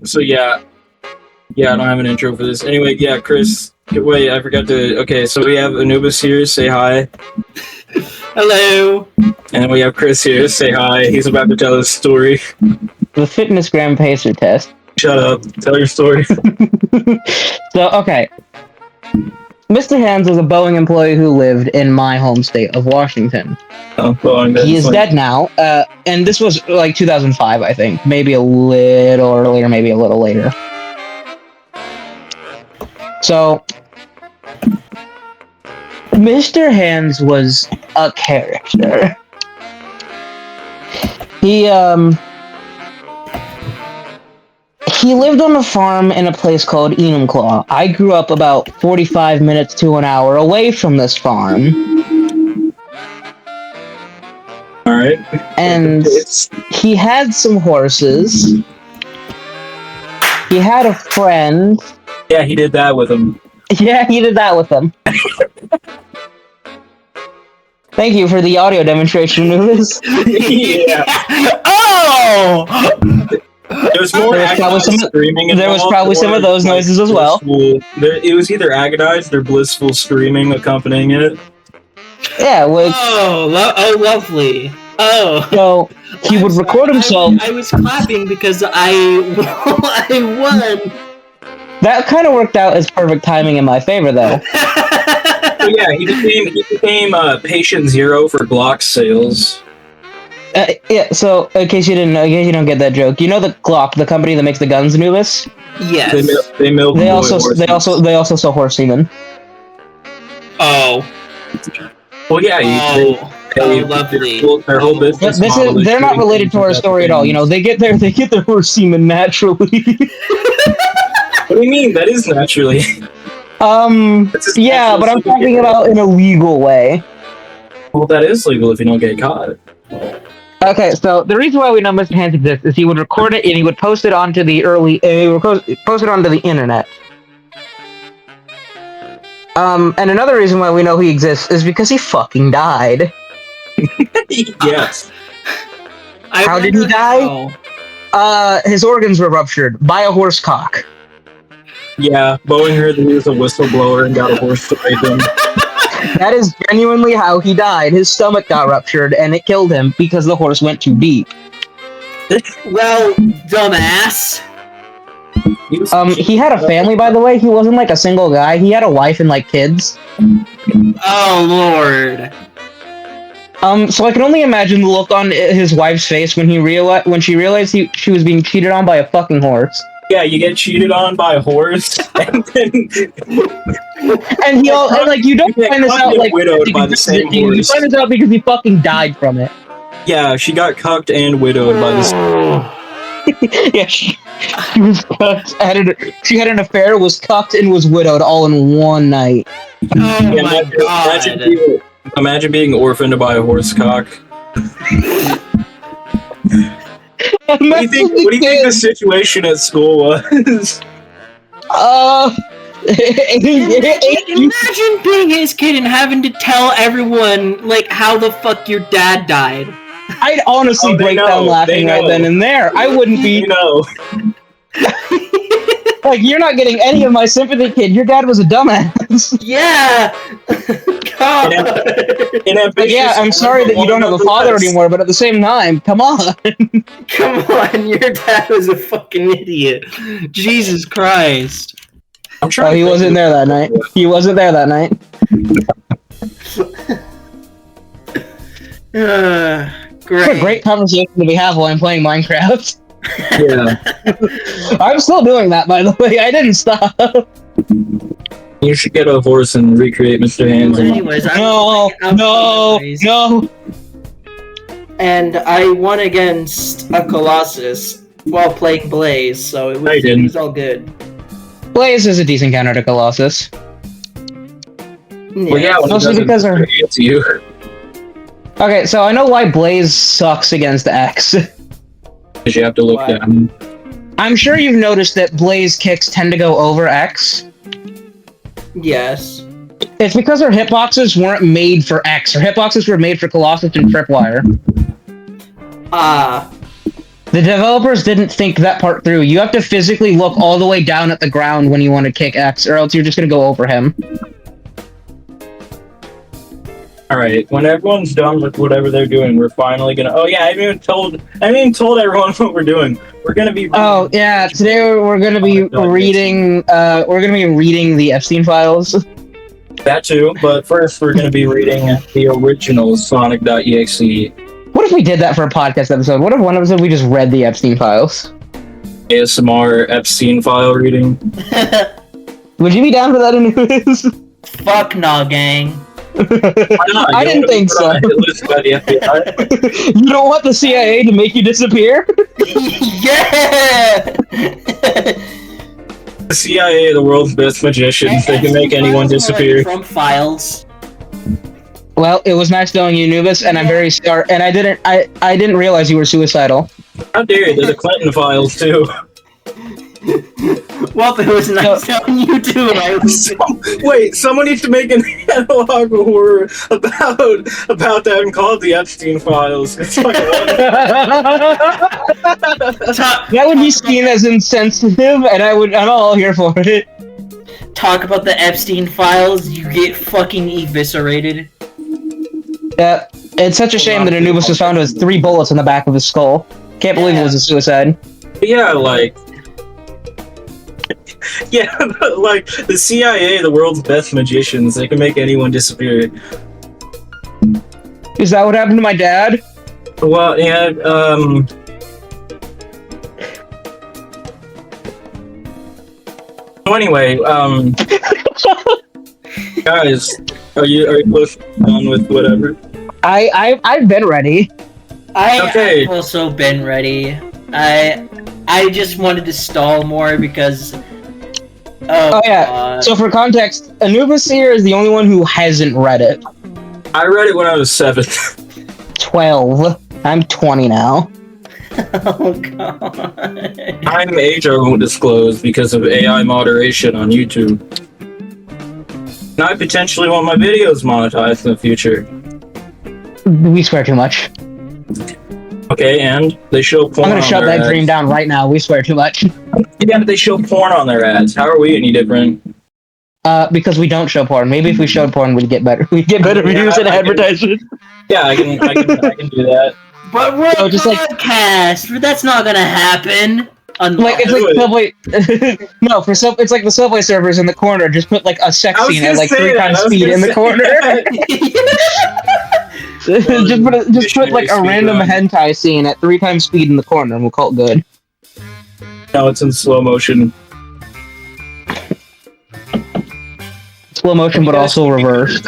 So yeah, I don't have an intro for this. Anyway, yeah, Chris. Wait, I forgot to. Okay, so we have Anubis here. Say hi. Hello. And then we have Chris here. Say hi. He's about to tell his story. The fitness gram pacer test. Shut up. Tell your story. So, okay. Mr. Hands was a Boeing employee who lived in my home state of Washington. He is dead now, and this was like 2005, I think. Maybe a little earlier, maybe a little later. So, Mr. Hands was a character. He lived on a farm in a place called Enumclaw. I grew up about 45 minutes to an hour away from this farm. Alright. And he had some horses. He had a friend. Yeah, he did that with him. Yeah, he did that with them. Thank you for the audio demonstration, Anubis. Yeah. Oh! There was more screaming. There was probably some of those noises as well. It was either agonized or blissful screaming accompanying it. Yeah, which... Oh, lovely. Oh. So, he would record himself... I was clapping because I won. That kind of worked out as perfect timing in my favor, though. So yeah, he became patient zero for Glock sales. Yeah, so in case you didn't know, in case you don't get that joke, you know the Glock, the company that makes the guns, Anubis? Yes. They also sell horse semen. Oh. Well, yeah. Lovely. Their whole business. They're not related to our story at all. You know, they get their horse semen naturally. What do you mean? That is naturally. Yeah, but I'm talking about in a legal way. Well, that is legal if you don't get caught. Okay, so the reason why we know Mr. Hands exists is he would record it and he would post it onto the onto the internet. And another reason why we know he exists is because he fucking died. Yes. How did he die? His organs were ruptured by a horse cock. Yeah, Boeing heard that he was a whistleblower and got a horse to rape him. That is genuinely how he died. His stomach got ruptured and it killed him because the horse went too deep. Well, dumbass. He had a family, by the way. He wasn't like a single guy. He had a wife and like kids. Oh Lord. So I can only imagine the look on his wife's face when she realized she was being cheated on by a fucking horse. Yeah, you get cheated on by a horse, and then you don't find this out like widowed by the same horse. You find this out because he fucking died from it. Yeah, she got cucked and widowed by the same. Yeah, she was cucked. She had an affair, was cucked, and was widowed all in one night. Oh yeah, my God! Imagine being orphaned by a horse cock. What do you think the situation at school was? Imagine being his kid and having to tell everyone like how the fuck your dad died. I'd honestly break down laughing right then and there. I wouldn't be. Like, you're not getting any of my sympathy, kid. Your dad was a dumbass. Yeah. God. Yeah, I'm sorry that you don't have a father anymore, but at the same time, come on. Come on, your dad was a fucking idiot. Jesus Christ. He wasn't there that night. He wasn't there that night. Great. It's a great conversation to be have while I'm playing Minecraft. Yeah. I'm still doing that, by the way. I didn't stop. You should get a horse and recreate Mr. Hands. Well, anyways, no. And I won against a Colossus while playing Blaze, so it was all good. Blaze is a decent counter to Colossus. Well, yeah, mostly because it's you. Okay, so I know why Blaze sucks against X. Because you have to look down. I'm sure you've noticed that Blaze kicks tend to go over X. Yes. It's because her hitboxes weren't made for X. Her hitboxes were made for Colossus and Tripwire. The developers didn't think that part through. You have to physically look all the way down at the ground when you want to kick X, or else you're just gonna go over him. Alright, when everyone's done with whatever they're doing, we're finally gonna... Oh yeah, I haven't even told everyone what we're doing. We're gonna be... Oh, yeah, today we're gonna be reading, the Epstein files. That too, but first we're gonna be reading the original Sonic.EXE. What if we did that for a podcast episode? What if one episode we just read the Epstein files? ASMR Epstein file reading. Would you be down for that, Anubis? Fuck nah, gang. I didn't think so. You don't want the CIA to make you disappear? Yeah! The CIA, the world's best magicians, they can make anyone disappear. Trump files. Well, it was nice knowing you, Anubis, and I'm very sorry. And I didn't realize you were suicidal. How dare you? There's the Clinton files too. Well, it was nice knowing you too. Wait, someone needs to make an analog horror about that and call it the Epstein files. It's like, that would be seen as insensitive, and I'm all here for it. Talk about the Epstein files, you get fucking eviscerated. Yeah, it's such a shame that Anubis was found with 3 bullets in the back of his skull. Can't believe it was a suicide. Yeah, like... Yeah, like, the CIA, the world's best magicians, they can make anyone disappear. Is that what happened to my dad? Well, yeah, So anyway, guys, are you close on with whatever? I've been ready. I've also been ready. I just wanted to stall more because... Oh yeah, so for context, Anubis here is the only one who hasn't read it. I read it when I was 7. 12. I'm 20 now. Oh god. I'm age I won't disclose because of AI moderation on YouTube. And I potentially want my videos monetized in the future. We swear too much. Okay, and they show porn. I'm gonna shut that dream down right now. We swear too much. Yeah, but they show porn on their ads. How are we any different? Because we don't show porn. Maybe if we showed porn, we'd get better. We'd get better views and advertisements. Yeah, I can do that. But we're a podcast. That's not gonna happen. Like it's like Subway. No, it's like the Subway servers in the corner. Just put like a sex scene at like 3 times speed in the corner. just put like a random hentai scene at 3 times speed in the corner, and we'll call it good. No, it's in slow motion. Slow motion, but also reversed.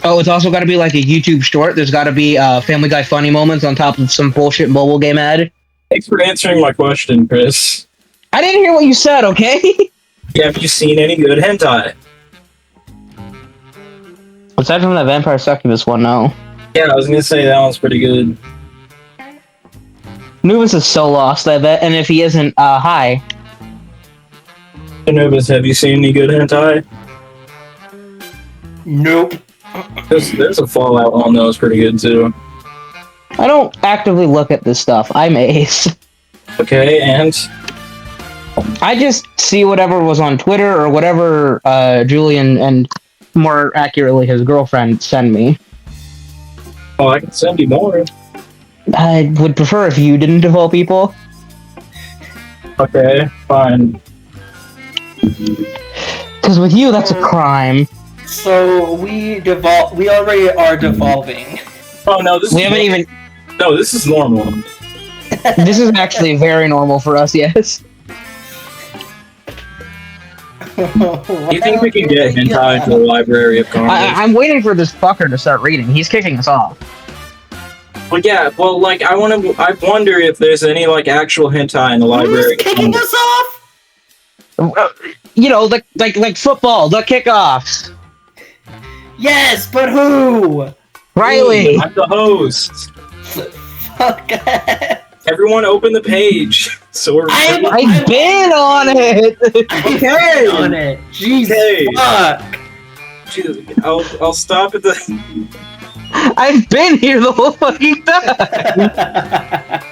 Oh, it's also got to be like a YouTube short. There's got to be Family Guy funny moments on top of some bullshit mobile game ad. Thanks for answering my question, Chris. I didn't hear what you said, okay? Yeah, have you seen any good hentai? Aside from that Vampire Succubus one, no. Yeah, I was gonna say that one's pretty good. Anubis is so lost, I bet, and if he isn't, hi. Anubis, have you seen any good hentai? Nope. There's a Fallout one that was pretty good too. I don't actively look at this stuff. I'm Ace. Okay, and? I just see whatever was on Twitter or whatever Julian and more accurately his girlfriend send me. Oh, I can send you more. I would prefer if you didn't of all people. Okay, fine. Because with you, that's a crime. So we already are devolving. Oh no, this is normal. This is actually very normal for us, yes. Do you think we can get hentai to the Library of Congress? I'm waiting for this fucker to start reading. He's kicking us off. Well, yeah, well, like, I wonder if there's any, like, actual hentai in the Library. Who's kicking us off? You know, like football, the kickoffs. Yes, but who? Riley. I'm the host. Fuck. Everyone open the page. So I've been on it. Okay. On it. Jesus. Okay. Fuck. I'll stop at the. I've been here the whole fucking time.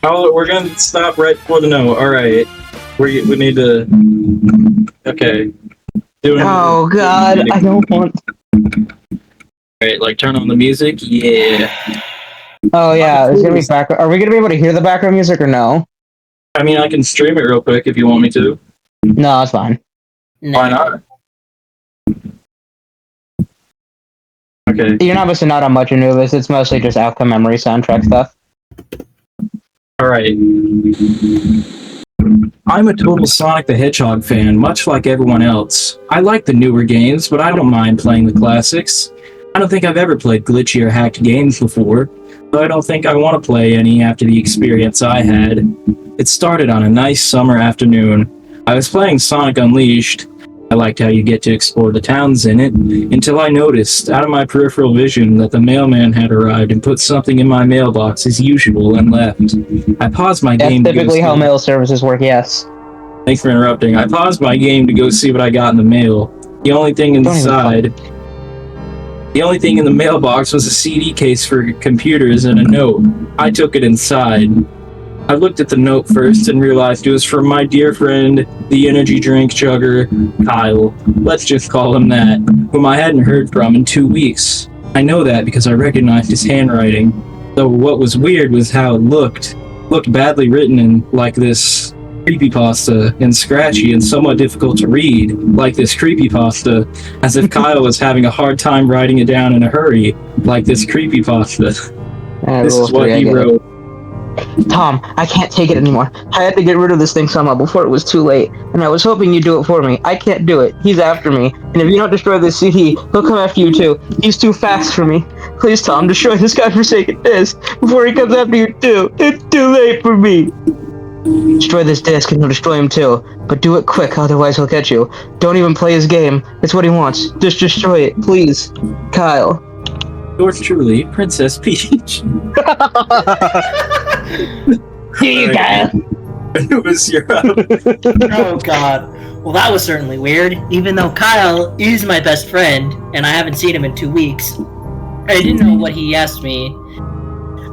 Oh, we're gonna stop right before the no. All right, we need to. Okay. Oh God, I don't want. All right, like turn on the music. Yeah. Oh yeah, there's gonna be background. Are we gonna be able to hear the background music or no? I mean, I can stream it real quick if you want me to. No, it's fine. Why not? Okay. You're not missing out on much Anubis. It's mostly just outcome memory soundtrack stuff. Alright. I'm a total Sonic the Hedgehog fan, much like everyone else. I like the newer games, but I don't mind playing the classics. I don't think I've ever played glitchy or hacked games before, but I don't think I want to play any after the experience I had. It started on a nice summer afternoon. I was playing Sonic Unleashed. I liked how you get to explore the towns in it, until I noticed, out of my peripheral vision, that the mailman had arrived and put something in my mailbox as usual and left. I paused my game to go typically see how mail services work, yes. Thanks for interrupting. I paused my game to go see what I got in the mail. The only thing in the mailbox was a CD case for computers and a note. I took it inside. I looked at the note first and realized it was from my dear friend, the energy drink chugger, Kyle. Let's just call him that, whom I hadn't heard from in 2 weeks. I know that because I recognized his handwriting, though what was weird was how it looked. It looked badly written and like this creepypasta, and scratchy and somewhat difficult to read, like this creepypasta, as if Kyle was having a hard time writing it down in a hurry, like this creepypasta. This is what he wrote. Tom, I can't take it anymore. I had to get rid of this thing somehow before it was too late, and I was hoping you'd do it for me. I can't do it. He's after me, and if you don't destroy this CD, he'll come after you too. He's too fast for me. Please, Tom, destroy this godforsaken disc before he comes after you too. It's too late for me. Destroy this disc and he'll destroy him too, but do it quick, otherwise he'll catch you. Don't even play his game. It's what he wants. Just destroy it, please. Kyle. Yours truly, Princess Peach. Here you go. It was your. Oh God. Well, that was certainly weird. Even though Kyle is my best friend, and I haven't seen him in 2 weeks, I didn't know what he asked me.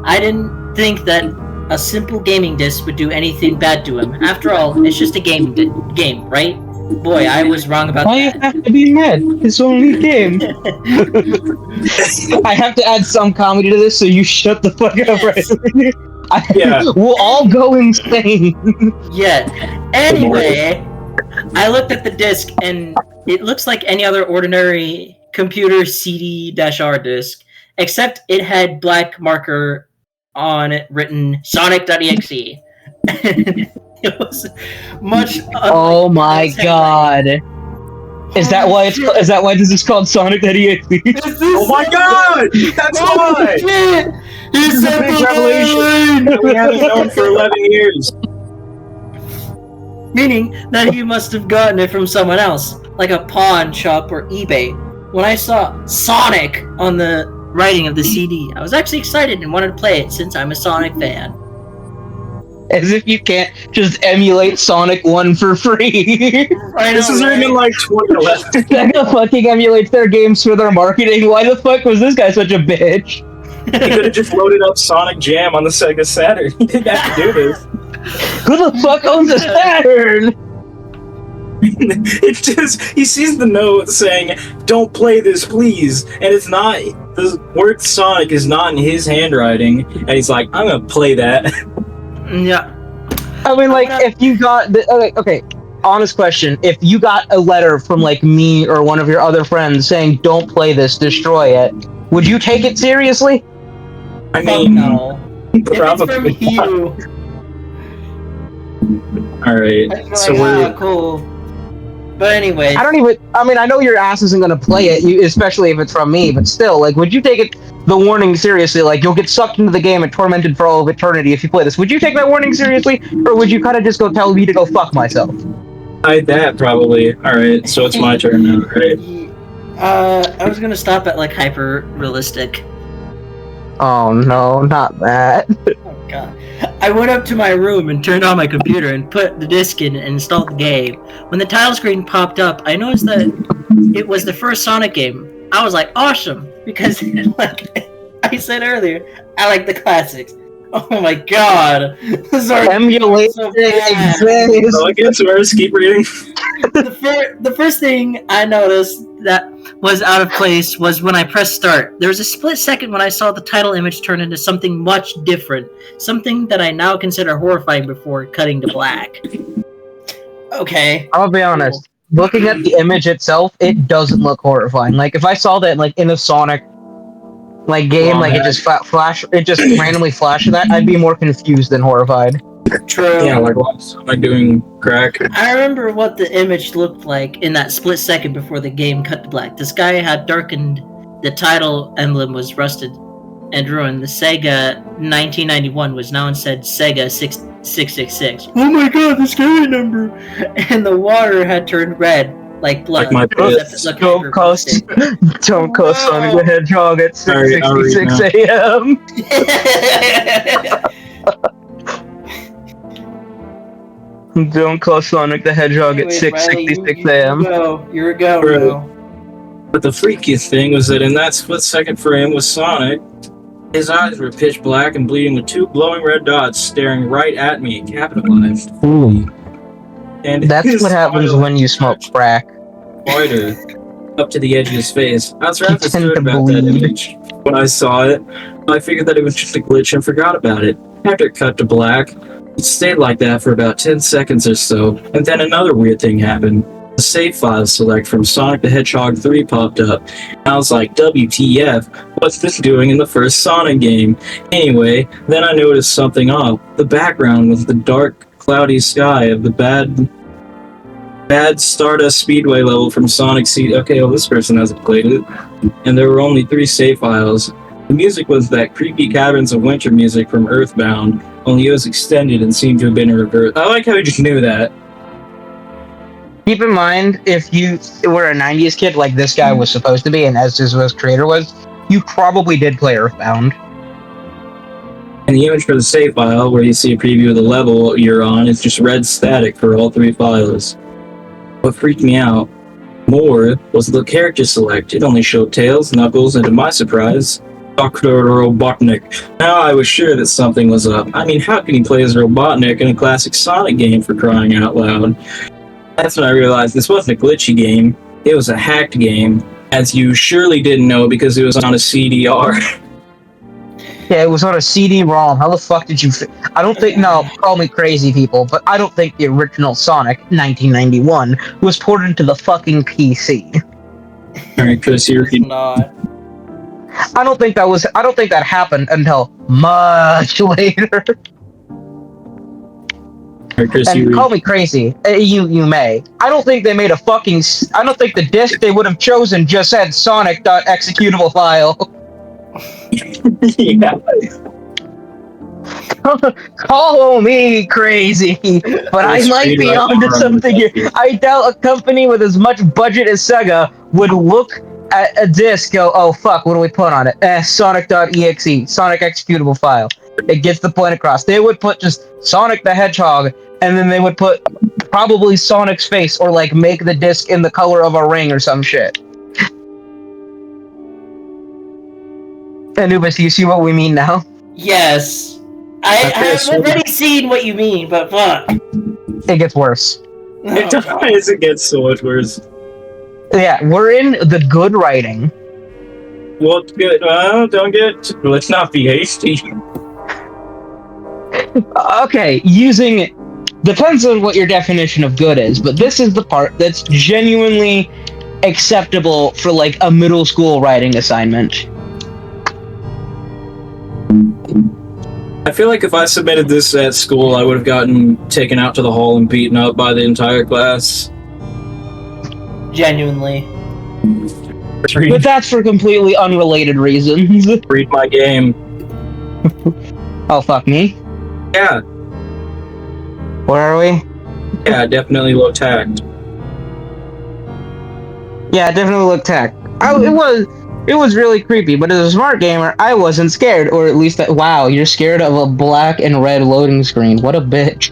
I didn't think that a simple gaming disc would do anything bad to him. After all, it's just a game, right? Boy, I was wrong about Why that. you have to be mad? It's only a game. I have to add some comedy to this, so you shut the fuck up right Yeah. We'll all go insane. Yeah. Anyway, I looked at the disc, and it looks like any other ordinary computer CD-R disc, except it had black marker on it written Sonic.EXE. It was much. Oh my God! Is that why this is called Sonic.EXE? Oh my God! That's why! He's a big revelation that we haven't known for 11 years. Meaning that he must have gotten it from someone else, like a pawn shop or eBay. When I saw Sonic on the writing of the CD, I was actually excited and wanted to play it since I'm a Sonic fan. As if you can't just emulate Sonic 1 for free. This is written in like 2011. Sega fucking emulates their games for their marketing. Why the fuck was this guy such a bitch? He could have just loaded up Sonic Jam on the Sega Saturn. He didn't have to do this. Who the fuck owns a Saturn? It just, he sees the note saying, "Don't play this, please," and it's not, the word Sonic is not in his handwriting, and he's like, "I'm gonna play that." Yeah. I mean, like, if you got the okay, honest question: if you got a letter from like me or one of your other friends saying, "Don't play this, destroy it," would you take it seriously? I mean, no. probably. If it's from you. All right, so we're cool. But anyway, I mean, I know your ass isn't gonna play it, especially if it's from me. But still, like, would you take the warning seriously? Like, you'll get sucked into the game and tormented for all of eternity if you play this. Would you take that warning seriously, or would you kind of just go tell me to go fuck myself? that probably. All right, so it's my turn now, right? I was gonna stop at like hyper realistic. Oh no, not that. Oh God. I went up to my room and turned on my computer and put the disc in and installed the game. When the title screen popped up, I noticed that it was the first Sonic game. I was like, awesome, because like I said earlier, I like the classics. Oh my god, emulate so exists. So it gets worse. Keep reading. The first thing I noticed that was out of place was when I pressed start. There was a split second when I saw the title image turn into something much different, something that I now consider horrifying before cutting to black. Okay. I'll be honest. Looking at the image itself, it doesn't look horrifying. Like if I saw that like in a Sonic like game, like it just randomly flashed that, I'd be more confused than horrified. True. Yeah, like what's like doing crack? I remember what the image looked like in that split second before the game cut to black. The sky had darkened, the title emblem was rusted and ruined. The Sega 1991 was now instead Sega 666. Oh my god, the scary number! And the water had turned red, like blood. Like my piss. Don't call Sonic the Hedgehog at 6:66 a.m. Don't call Sonic the Hedgehog at 6:66 a.m. You're a go, bro. But the freakiest thing was that in that split-second frame with Sonic, his eyes were pitch black and bleeding with two glowing red dots staring right at me, capitalized. Ooh. And that's what happens when you smoke crack. Wider, up to the edge of his face. I was rather scared about that image. When I saw it, I figured that it was just a glitch and forgot about it. After it cut to black, it stayed like that for about 10 seconds or so, and then another weird thing happened. The save file select from Sonic the Hedgehog 3 popped up, and I was like, WTF, what's this doing in the first Sonic game? Anyway, then I noticed something off. The background was the dark, cloudy sky of the bad Stardust Speedway level from Sonic CD. Okay, well, this person hasn't played it. And there were only 3 save files. The music was that creepy Caverns of Winter music from Earthbound, only it was extended and seemed to have been reversed. I like how he just knew that. Keep in mind, if you were a 90s kid like this guy was supposed to be, and as his creator was, you probably did play Earthbound. And the image for the save file, where you see a preview of the level you're on, is just red static for all 3 files. What freaked me out more was the character select. It only showed Tails, Knuckles, and to my surprise, Dr. Robotnik. Now I was sure that something was up. I mean, how can he play as Robotnik in a classic Sonic game, for crying out loud? That's when I realized this wasn't a glitchy game, it was a hacked game, as you surely didn't know because it was on a CDR. Yeah, it was on a CD-ROM. How the fuck did you... I don't think... No, call me crazy, people, but I don't think the original Sonic, 1991, was ported to the fucking PC. Alright, Chris, you're... Not. I don't think that happened until much later. Alright, Chris, and call me crazy. You may. I don't think they made a fucking... I don't think the disc they would have chosen just said Sonic.executable file. Yeah. Call me crazy, but I might be onto something here. I doubt a company with as much budget as Sega would look at a disc, go, oh fuck, what do we put on it? Sonic.exe, Sonic executable file. It gets the point across. They would put just Sonic the Hedgehog, and then they would put probably Sonic's face, or like make the disc in the color of a ring or some shit. Anubis, do you see what we mean now? Yes. I've already seen what you mean, but fuck. It gets worse. It does. It gets so much worse. Yeah, we're in the good writing. Well, good. Don't get... Let's not be hasty. Okay, using... Depends on what your definition of good is, but this is the part that's genuinely acceptable for, like, a middle school writing assignment. I feel like if I submitted this at school, I would have gotten taken out to the hall and beaten up by the entire class. Genuinely. But that's for completely unrelated reasons. Read my game. Oh, fuck me? Yeah. Where are we? Yeah, definitely looked hacked. Yeah, it definitely looked hacked. It was really creepy, but as a smart gamer, I wasn't scared, or at least wow, you're scared of a black and red loading screen. What a bitch.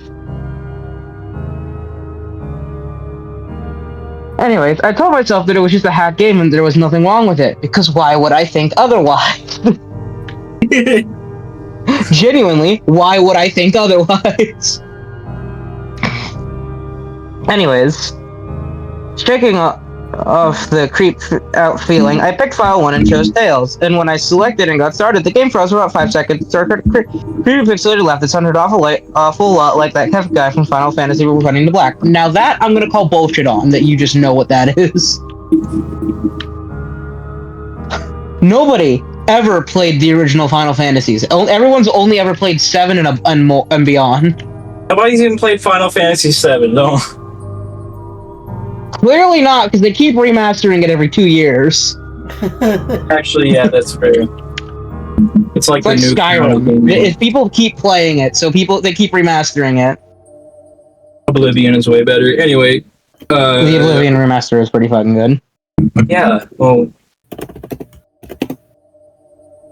Anyways, I told myself that it was just a hack game and there was nothing wrong with it, because why would I think otherwise? Genuinely, why would I think otherwise? Anyways, shaking off the creep out feeling, I picked file 1 and chose Tails, and when I selected and got started, the game froze for about 5 seconds. Creepy pixelated left, it sounded awful lot like that Kef guy from Final Fantasy running to black. Now that I'm gonna call bullshit on, that you just know what that is. Nobody ever played the original Final Fantasies. Everyone's only ever played 7 and beyond. Nobody's even played Final Fantasy 7, no. Clearly not, because they keep remastering it every 2 years. Actually, yeah, that's fair. It's like the new Skyrim. If people keep playing it, so they keep remastering it. Oblivion is way better. Anyway, the Oblivion remaster is pretty fucking good. Yeah, well,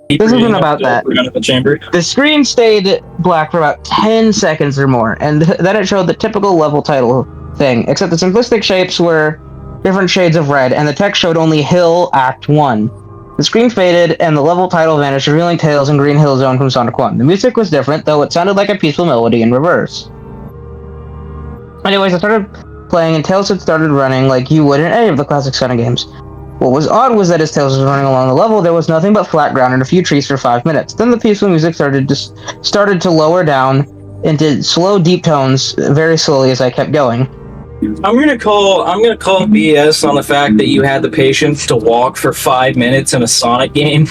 this isn't about that. The chamber. The screen stayed black for about 10 seconds or more, and then it showed the typical level title thing, except the simplistic shapes were different shades of red, and the text showed only Hill Act 1. The screen faded, and the level title vanished, revealing Tails and Green Hill Zone from Sonic 1. The music was different, though it sounded like a peaceful melody in reverse. Anyways, I started playing, and Tails had started running like you would in any of the classic Sonic games. What was odd was that as Tails was running along the level, there was nothing but flat ground and a few trees for 5 minutes. Then the peaceful music started to lower down into slow, deep tones very slowly as I kept going. I'm gonna call BS on the fact that you had the patience to walk for 5 minutes in a Sonic game.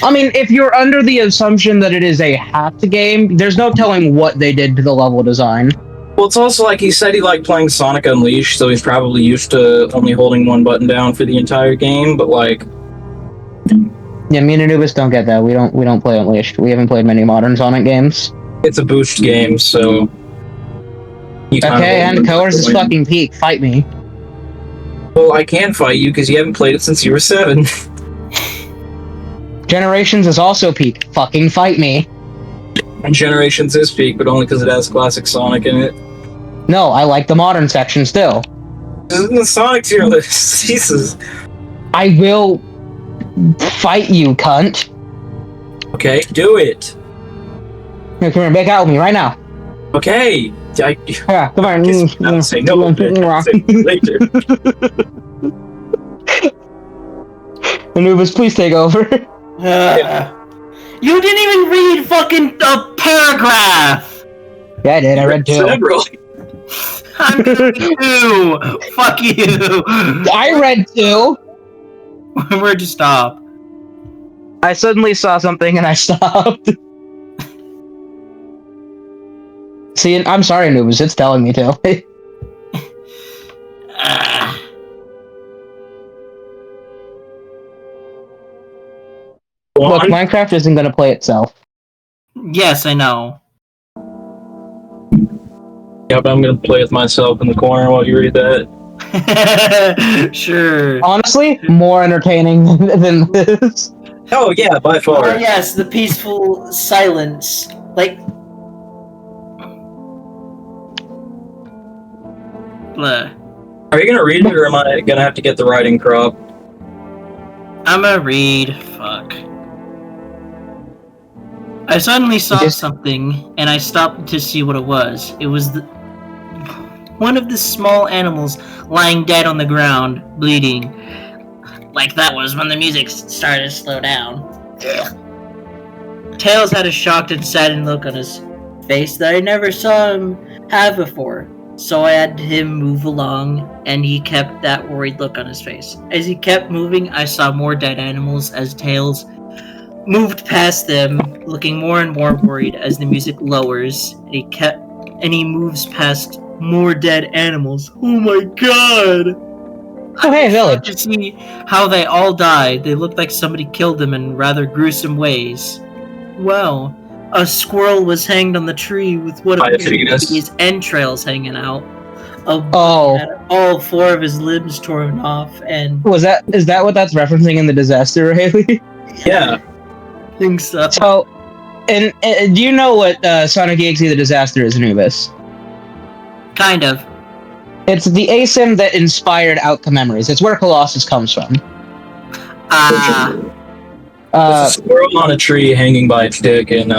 I mean, if you're under the assumption that it is a hacked game, there's no telling what they did to the level design. Well, it's also like he said he liked playing Sonic Unleashed, so he's probably used to only holding one button down for the entire game, but like... Yeah, me and Anubis don't get that. We don't play Unleashed. We haven't played many modern Sonic games. It's a boost game, so... Okay, and Coer's is fucking peak. Fight me. Well, I can fight you because you haven't played it since you were 7. Generations is also peak. Fucking fight me. And Generations is peak, but only because it has classic Sonic in it. No, I like the modern section still. This isn't the Sonic tier list. Jesus. I will fight you, cunt. Okay, do it. Here, come here, make out with me right now. Okay. Yeah, come on. I'll say no. I'll say later. Anubis, please take over. You didn't even read fucking a paragraph! Yeah, I did. I read 2. Several. I'm gonna read 2! Fuck you! I read 2! Where'd you stop? I suddenly saw something and I stopped. See, I'm sorry, Anubis. It's telling me to. Look, Minecraft isn't going to play itself. Yes, I know. Yeah, but I'm going to play with myself in the corner while you read that. Sure. Honestly, more entertaining than this. Oh, yeah, by far. Oh, yes, the peaceful silence. Like... Bleh. Are you going to read it, or am I going to have to get the writing crop? I'm gonna read. Fuck. I suddenly saw something, and I stopped to see what it was. It was one of the small animals lying dead on the ground, bleeding. Like that was when the music started to slow down. Tails had a shocked and saddened look on his face that I never saw him have before. So I had him move along, and he kept that worried look on his face. As he kept moving, I saw more dead animals as Tails moved past them, looking more and more worried as the music lowers, and he moves past more dead animals. Oh my god! Oh hey, village. To see how they all died. They looked like somebody killed them in rather gruesome ways. Well, a squirrel was hanged on the tree with what appeared to be his entrails hanging out. All 4 of his limbs torn off, and is that what that's referencing in the disaster, Haley? Yeah. I think so. So, and do you know what Sonic.EXE the disaster is, Anubis? Kind of. It's the ASIM that inspired Outcome Memories. It's where Colossus comes from. There's a squirrel on a tree hanging by its dick, and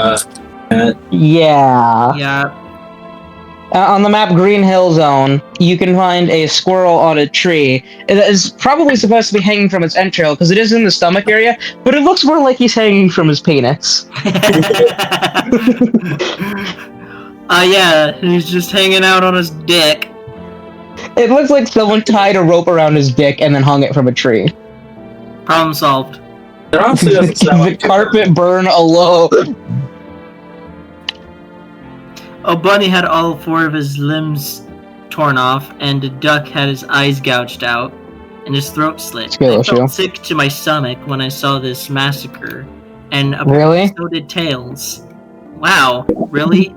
yeah. Yeah. On the map Green Hill Zone, you can find a squirrel on a tree. It is probably supposed to be hanging from its entrail, because it is in the stomach area, but it looks more like he's hanging from his penis. Yeah, he's just hanging out on his dick. It looks like someone tied a rope around his dick and then hung it from a tree. Problem solved. it honestly doesn't sound The like carpet burn alone. A bunny had all 4 of his limbs torn off, and a duck had his eyes gouged out, and his throat slit. I felt sick to my stomach when I saw this massacre, and Really? so did Tails. Wow, really?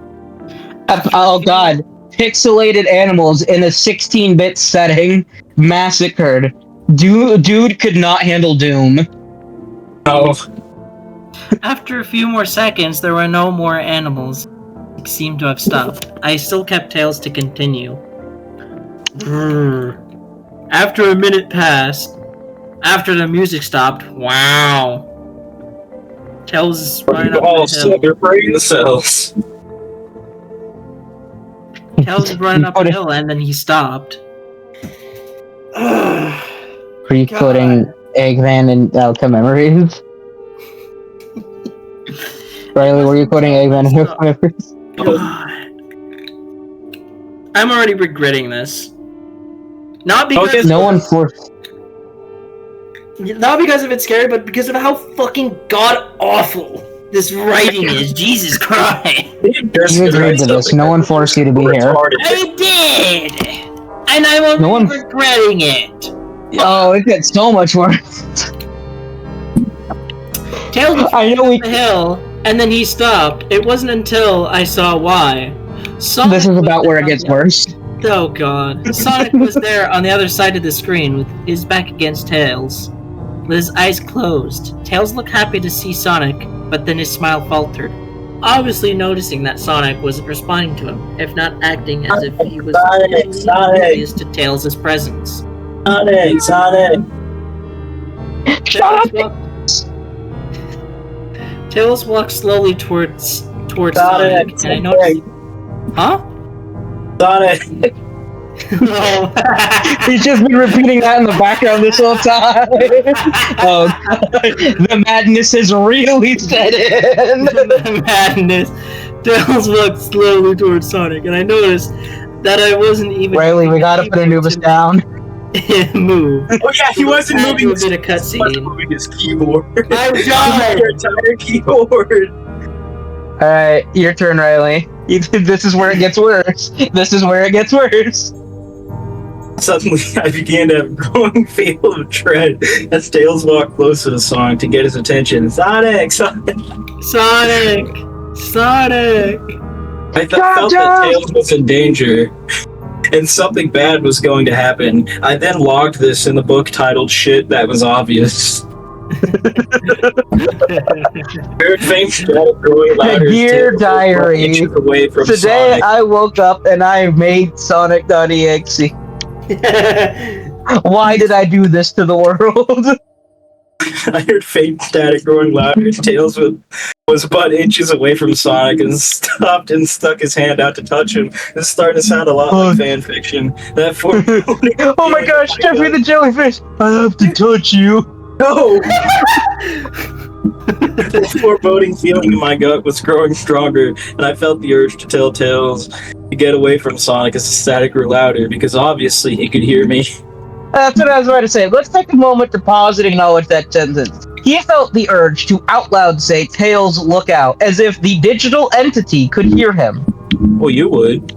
Oh god. Pixelated animals in a 16-bit setting massacred. Dude could not handle Doom. No. After a few more seconds, there were no more animals. It seemed to have stopped. I still kept Tails to continue. Brrr. After a minute passed, after the music stopped, wow. Tails is running up all the hill. their brain cells. Tails is running up the hill, and then he stopped. Pre-putting Eggman in Outcome Memories. Riley, were you putting Eggman in Outcome Memories? God. I'm already regretting this. Not because Not because of it's scary, but because of how fucking god awful this writing is. Jesus Christ! You agreed to this. No one forced you to be here. I did, and I'm already regretting it. Oh, it gets so much worse. Tails was I know up the hill, and then he stopped. It wasn't until I saw why. Sonic This is about where it gets worse. Oh god. Sonic was there on the other side of the screen with his back against Tails, with his eyes closed. Tails looked happy to see Sonic, but then his smile faltered, obviously noticing that Sonic wasn't responding to him, if not acting as if he was oblivious to Tails' presence. Sonic! Tails walked slowly towards Sonic, and I noticed... Huh? Sonic! No. He's just been repeating that in the background this whole time. Oh god. The madness has really set in. The madness. Tails walked slowly towards Sonic, and I noticed that I wasn't even... Riley, we gotta put Anubis down. Move. Oh yeah, he wasn't moving a bit of cutscene. moving his keyboard. I'm done! Your entire keyboard. Alright, your turn, Riley. This is where it gets worse. This is where it gets worse. Suddenly, I began to have a growing feel of dread as Tails walked closer to Sonic to get his attention. Sonic! Sonic! Sonic! Sonic! I felt that Tails was in danger, and something bad was going to happen. I then logged this in the book titled Shit That Was Obvious. Very famous growing louder. Dear Diary, away from today Sonic. I woke up and I made Sonic.EXE. Why did I do this to the world? I heard faint static growing louder. Tails was about inches away from Sonic and stopped and stuck his hand out to touch him. It's starting to sound a lot like fan fiction. That oh my gosh, Jeffrey the jellyfish! I have to touch you. No! This foreboding feeling in my gut was growing stronger, and I felt the urge to tell Tails to get away from Sonic as the static grew louder, because obviously he could hear me. That's what I was about to say. Let's take a moment to pause and acknowledge that sentence. He felt the urge to out loud say, Tails, look out, as if the digital entity could hear him. Well, you would.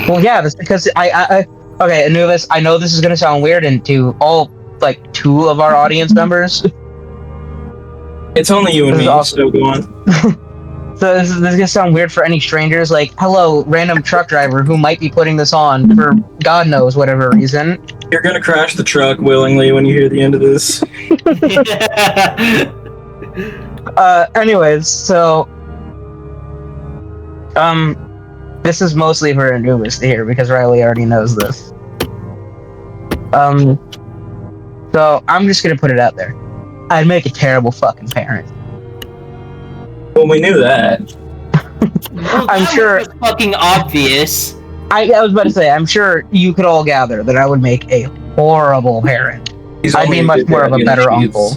Well, yeah, that's because I okay, Anubis, I know this is going to sound weird and to all, like, 2 of our audience members. It's only you and me, so go on. So this is gonna sound weird for any strangers, like, hello, random truck driver who might be putting this on for God knows whatever reason. You're gonna crash the truck willingly when you hear the end of this. Anyways, so This is mostly for Anubis to hear because Riley already knows this. So I'm just gonna put it out there. I'd make a terrible fucking parent. Well, we knew that. Well, I'm that sure. was fucking obvious. I was about to say, I'm sure you could all gather that I would make a horrible parent. I'd be much more of a better uncle.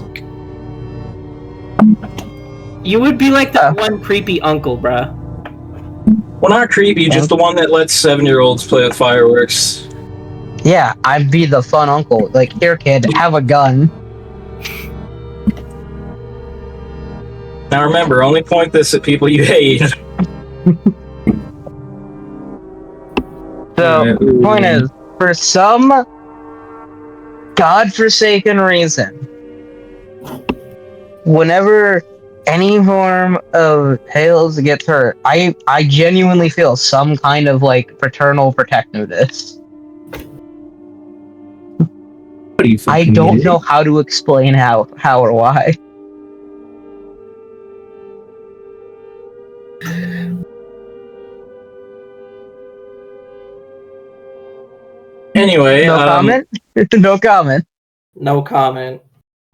You would be like that one creepy uncle, bruh. Well, not creepy, just the one that lets 7-year-olds play with fireworks. Yeah, I'd be the fun uncle. Like, here, kid, have a gun. Now remember, only point this at people you hate. So, the point is, for some godforsaken reason, whenever any form of Tails gets hurt, I genuinely feel some kind of, like, paternal protectiveness. I don't know how to explain how or why. Anyway, no comment? No comment. No comment.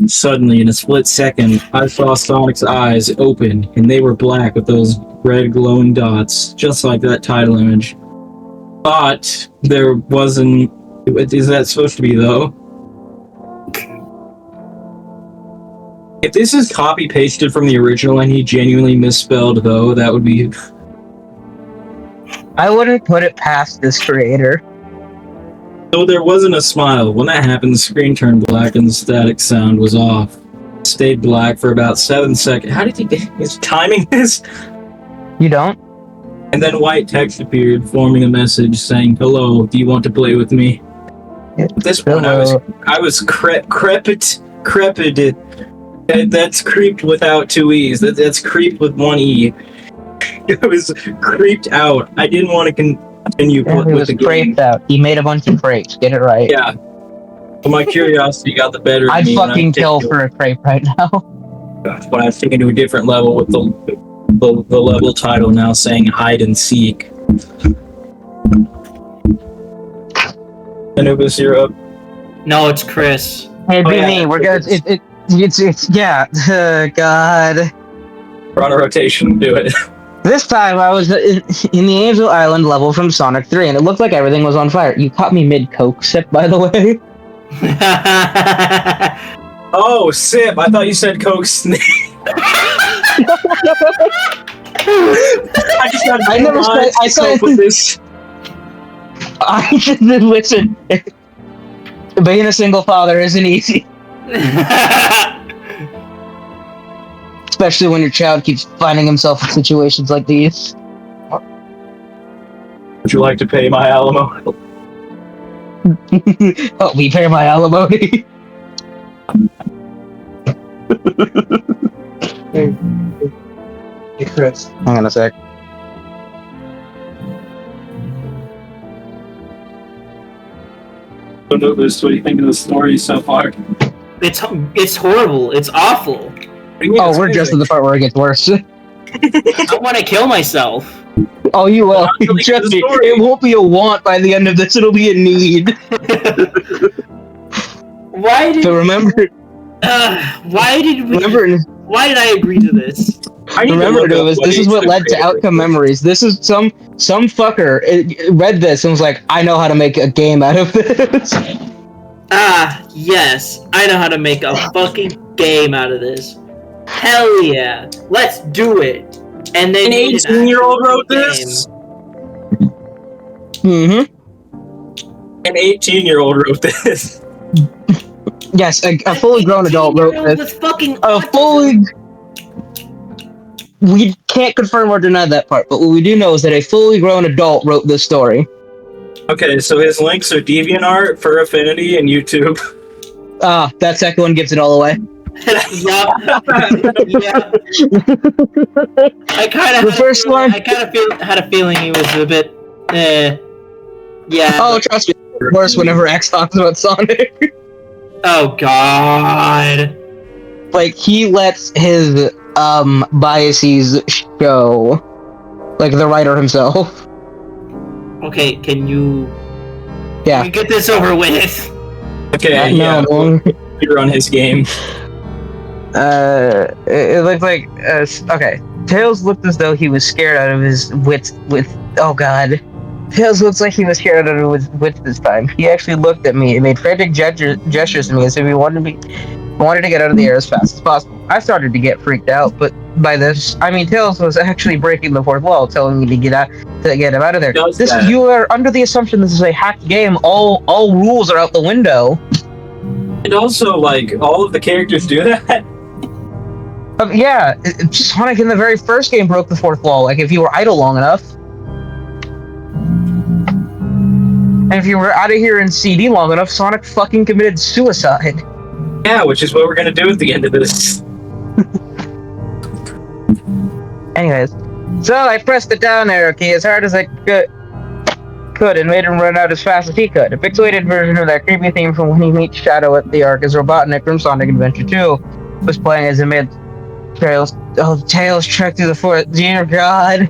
Suddenly, in a split second, I saw Sonic's eyes open, and they were black with those red glowing dots, just like that title image. But there wasn't... Is that supposed to be, though? If this is copy-pasted from the original and he genuinely misspelled, though, that would be... I wouldn't put it past this creator. So there wasn't a smile. When that happened, the screen turned black and the static sound was off. It stayed black for about 7 seconds. How did he get his timing this? You don't? And then white text appeared, forming a message saying, "Hello, do you want to play with me?" At this point, I was crepid. That's creeped without 2 E's. That's creeped with 1 E. I was creeped out. I didn't want to continue he was the game. craped out. He made a bunch of crepes. Get it right. Yeah. But my curiosity got the better of I'd me. fucking kill for a crepe right now. But I was taken to a different level with the level title now saying hide and seek. Anubis, you're up. No, it's Chris. It'd be me. We're gonna. It's yeah. God. We're on a rotation. Do it. This time I was in the Angel Island level from Sonic 3, and it looked like everything was on fire. You caught me mid-Coke sip, by the way. Oh, sip. I thought you said Coke snake. I never said. I said this. I just listen. Being a single father isn't easy. Especially when your child keeps finding himself in situations like these. Would you like to pay my alimony? Help me pay my alimony. Hey, Chris. Hang on a sec. Anubis, what do you think of the story so far? It's horrible. It's awful. Oh, we're just at the part where it gets worse. I want to kill myself. Oh, you will. Trust me, it won't be a want by the end of this, it'll be a need. Why did... So remember... why did I agree to this? Remember, this is what led to Outcome Memories. This is some fucker read this and was like, I know how to make a game out of this. Ah, yes. I know how to make a fucking game out of this. Hell yeah. Let's do it. And then an 18-year-old wrote this? Mm-hmm. An 18-year-old wrote this. Yes, a fully grown adult wrote this. A fully... We can't confirm or deny that part, but what we do know is that a fully grown adult wrote this story. Okay, so his links are DeviantArt, Fur Affinity, and YouTube. Ah, that second one gives it all away. Yeah. I kind of had a feeling he was a bit. Yeah. Oh, trust me. Worse whenever X talks about Sonic. Oh God. Like he lets his biases show, like the writer himself. Okay, can you get this over with? Okay, you're on his game. It looked like okay. Tails looked as though he was scared out of his wits. Oh god, Tails looks like he was scared out of his wits this time. He actually looked at me and made frantic gestures to me as if he wanted to get out of the air as fast as possible. I started to get freaked out, but by this I mean Tails was actually breaking the fourth wall, telling me to get him out of there. You are under the assumption this is a hacked game. All rules are out the window. And also, like, all of the characters do that. Yeah, Sonic in the very first game broke the fourth wall. Like, if you were idle long enough. And if you were out of here in CD long enough, Sonic fucking committed suicide. Yeah, which is what we're gonna do at the end of this. Anyways, so I pressed the down arrow key as hard as I could and made him run out as fast as he could. A pixelated version of that creepy theme from when he meets Shadow at the Ark as Robotnik from Sonic Adventure 2 was playing as he made Tails trek through the forest. Dear God.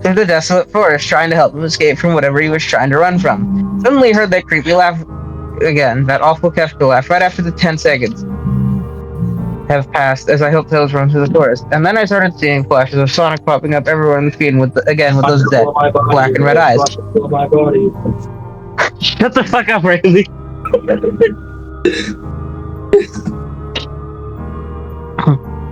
Through the desolate forest, trying to help him escape from whatever he was trying to run from. Suddenly he heard that creepy laugh again, that awful Kefka laugh, right after the 10 seconds have passed as I helped Tails run through the forest. And then I started seeing flashes of Sonic popping up everywhere on the screen with those dead black and red eyes. Shut the fuck up, Riley.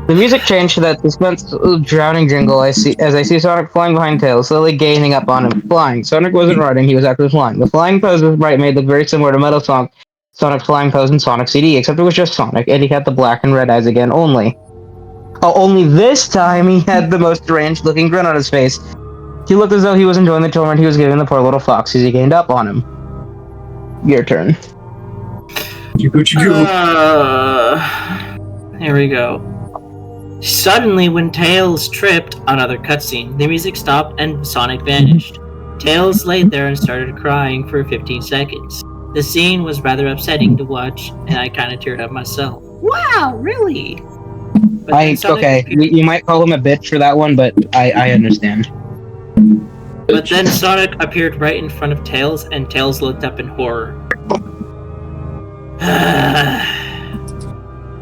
The music changed to that suspense drowning jingle as I see Sonic flying behind Tails, slowly gaining up on him. Flying. Sonic wasn't riding, he was actually flying. The flying pose was made look very similar to Metal Sonic's flying pose in Sonic CD, except it was just Sonic, and he had the black and red eyes again only. Oh, only this time he had the most deranged looking grin on his face. He looked as though he was enjoying the torment he was giving the poor little fox as he gained up on him. Your turn. Here we go. Suddenly, when Tails tripped, another cutscene. The music stopped and Sonic vanished. Tails laid there and started crying for 15 seconds. The scene was rather upsetting to watch, and I kind of teared up myself. Wow, really? You might call him a bitch for that one, but I understand. But then Sonic appeared right in front of Tails, and Tails looked up in horror.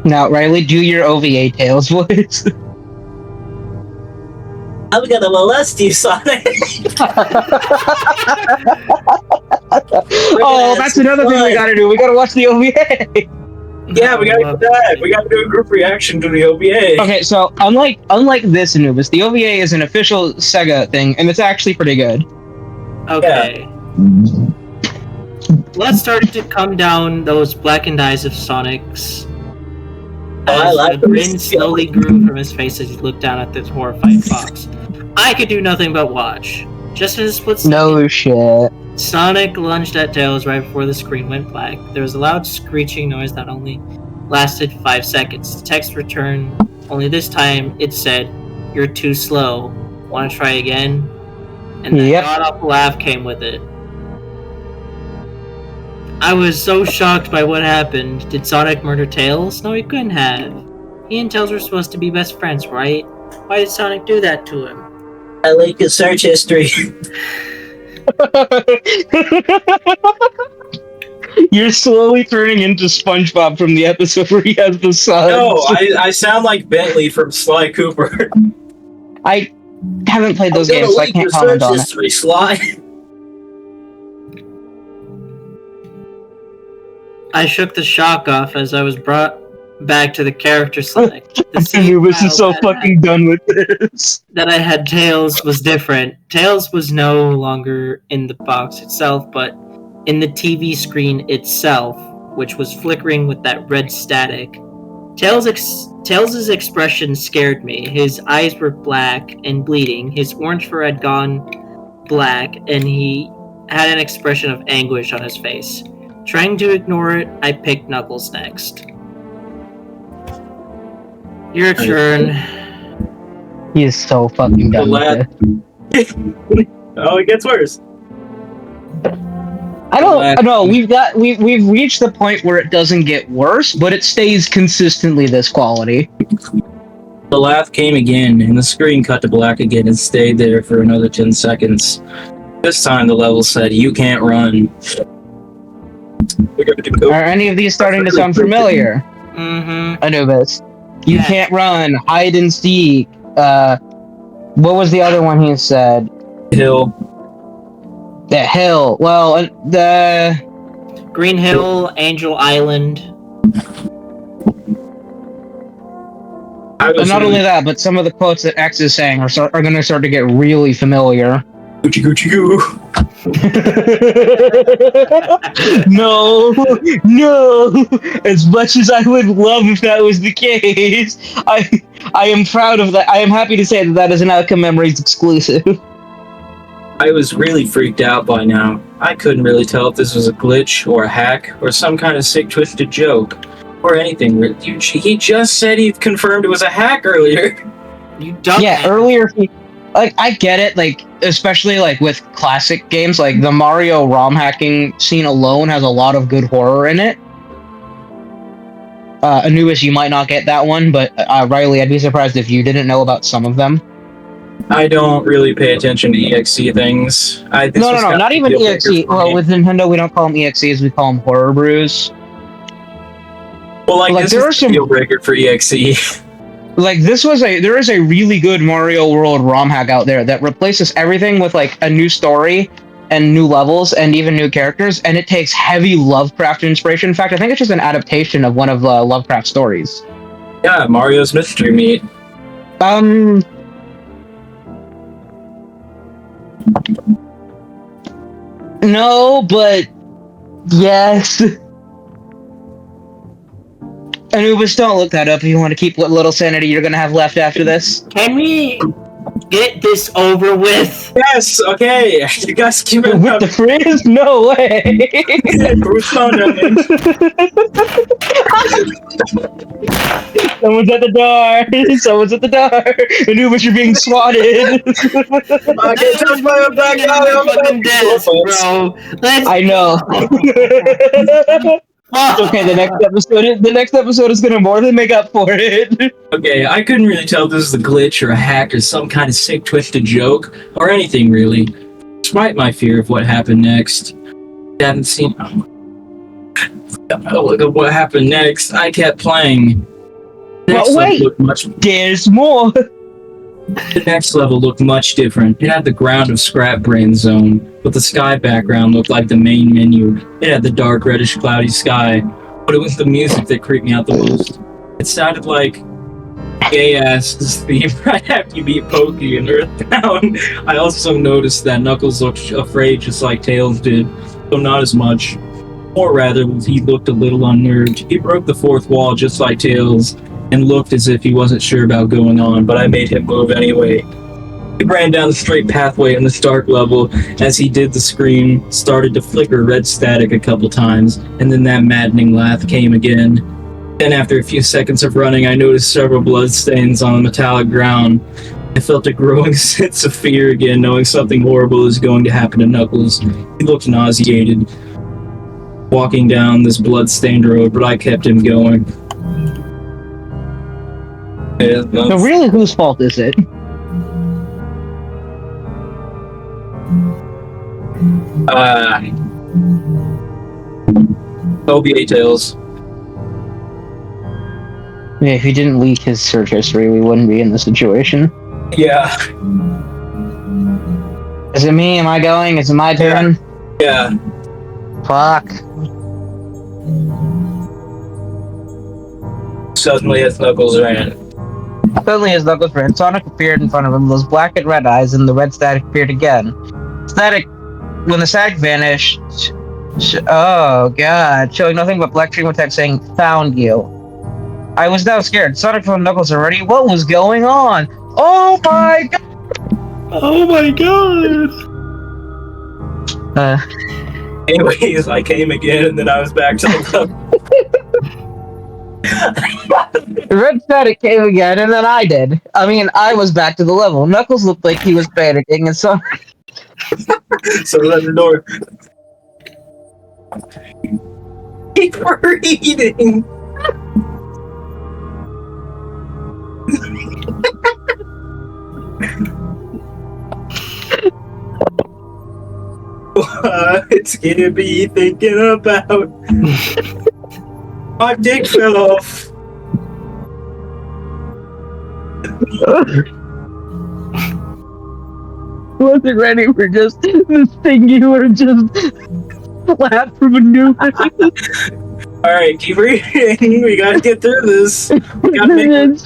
Now, Riley, do your OVA Tails voice. I'm gonna molest you, Sonic! Oh, that's another thing we gotta do. We gotta watch the OVA. Yeah, we gotta do that. We gotta do a group reaction to the OVA. Okay, so unlike this Anubis, the OVA is an official Sega thing, and it's actually pretty good. Okay. Yeah. Let's start to come down those blackened eyes of Sonic's. The grin slowly grew from his face as he looked down at this horrified fox. I could do nothing but watch. Just in a split second, no shit. Sonic lunged at Tails right before the screen went black. There was a loud screeching noise that only lasted 5 seconds. The text returned, only this time it said, "You're too slow. Want to try again?" And the god-awful laugh came with it. I was so shocked by what happened. Did Sonic murder Tails? No, he couldn't have. He and Tails were supposed to be best friends, right? Why did Sonic do that to him? I like his search history. You're slowly turning into SpongeBob from the episode where he has the sun. No, I sound like Bentley from Sly Cooper. I haven't played those games, so I can't comment on it. Sly. I shook the shock off as I was brought back to the character select. Anubis is so fucking done with this. That I had Tails was different. Tails was no longer in the box itself, but in the TV screen itself, which was flickering with that red static. Tails' expression scared me. His eyes were black and bleeding. His orange fur had gone black, and he had an expression of anguish on his face. Trying to ignore it, I picked Knuckles next. Your turn. He is so fucking done with it. Oh, it gets worse. I don't know. We've reached the point where it doesn't get worse, but it stays consistently this quality. The laugh came again, and the screen cut to black again and stayed there for another 10 seconds. This time the level said, "You can't run." Are any of these starting to sound familiar? Mm-hmm. Anubis. You can't run, hide and seek. What was the other one he said? Hill. The hill. Well, the Green Hill, Angel Island. Not only that, but some of the quotes that X is saying are going to start to get really familiar. Gucci Gucci Goo. No. As much as I would love if that was the case, I am proud of that. I am happy to say that is an Outcome Memories exclusive. I was really freaked out by now. I couldn't really tell if this was a glitch or a hack or some kind of sick twisted joke or anything. He just said he confirmed it was a hack earlier. You dumb. Yeah, earlier I get it, especially with classic games, the Mario ROM hacking scene alone has a lot of good horror in it. Anubis, you might not get that one, but Riley, I'd be surprised if you didn't know about some of them. I don't really pay attention to EXE things. No, not even EXE. Well, with Nintendo, we don't call them EXEs, we call them horror brews. Well, this there is a deal breaker for EXE. There is a really good Mario World ROM hack out there that replaces everything with a new story and new levels and even new characters, and it takes heavy Lovecraft inspiration. In fact, I think it's just an adaptation of one of Lovecraft's stories. Yeah, Mario's Mystery Meat. No, but yes. Anubis, don't look that up if you want to keep what little sanity you're gonna have left after this. Can we get this over with? Yes, okay. You guys keep it with the frizz? No way. Someone's at the door. Someone's at the door. Anubis, you're being swatted. I can't touch my own back out. Fucking desk, bro. I know. It's okay, the next episode is gonna more than make up for it. Okay, I couldn't really tell if this was a glitch or a hack or some kind of sick twisted joke or anything really. Despite my fear of what happened next. I haven't seen what happened next. I kept playing. But wait, there's more. The next level looked much different. It had the ground of Scrap Brain Zone, but the sky background looked like the main menu. It had the dark, reddish, cloudy sky, but it was the music that creeped me out the most. It sounded like gay-ass theme right after you beat Pokey and Earthbound. I also noticed that Knuckles looked afraid just like Tails did, though not as much. Or rather, he looked a little unnerved. He broke the fourth wall just like Tails, and looked as if he wasn't sure about going on, but I made him move anyway. He ran down the straight pathway in the start level. As he did, the screen started to flicker red static a couple times, and then that maddening laugh came again. Then after a few seconds of running, I noticed several bloodstains on the metallic ground. I felt a growing sense of fear again, knowing something horrible is going to happen to Knuckles. He looked nauseated, walking down this blood-stained road, but I kept him going. So really, whose fault is it? OBA Tails. Yeah, if he didn't leak his search history, we wouldn't be in this situation. Yeah. Is it me? Am I going? Is it my turn? Yeah. Fuck. Suddenly his Knuckles ran. Suddenly his Knuckles ran. Sonic appeared in front of him, those black and red eyes, and the red static appeared again. When the static vanished, oh god, showing nothing but black stream of text saying, "Found you." I was now scared. Sonic found Knuckles already? What was going on? Oh my god! Oh my god! Anyways, I came again, and then I was back to the The red static came again, and then I did. I was back to the level. Knuckles looked like he was panicking, and so... So let the door. Keep eating. it's gonna be thinking about. My dick fell off. Wasn't ready for just this singular just laugh from Anubis. Alright, keep reading. We gotta get through this. We gotta make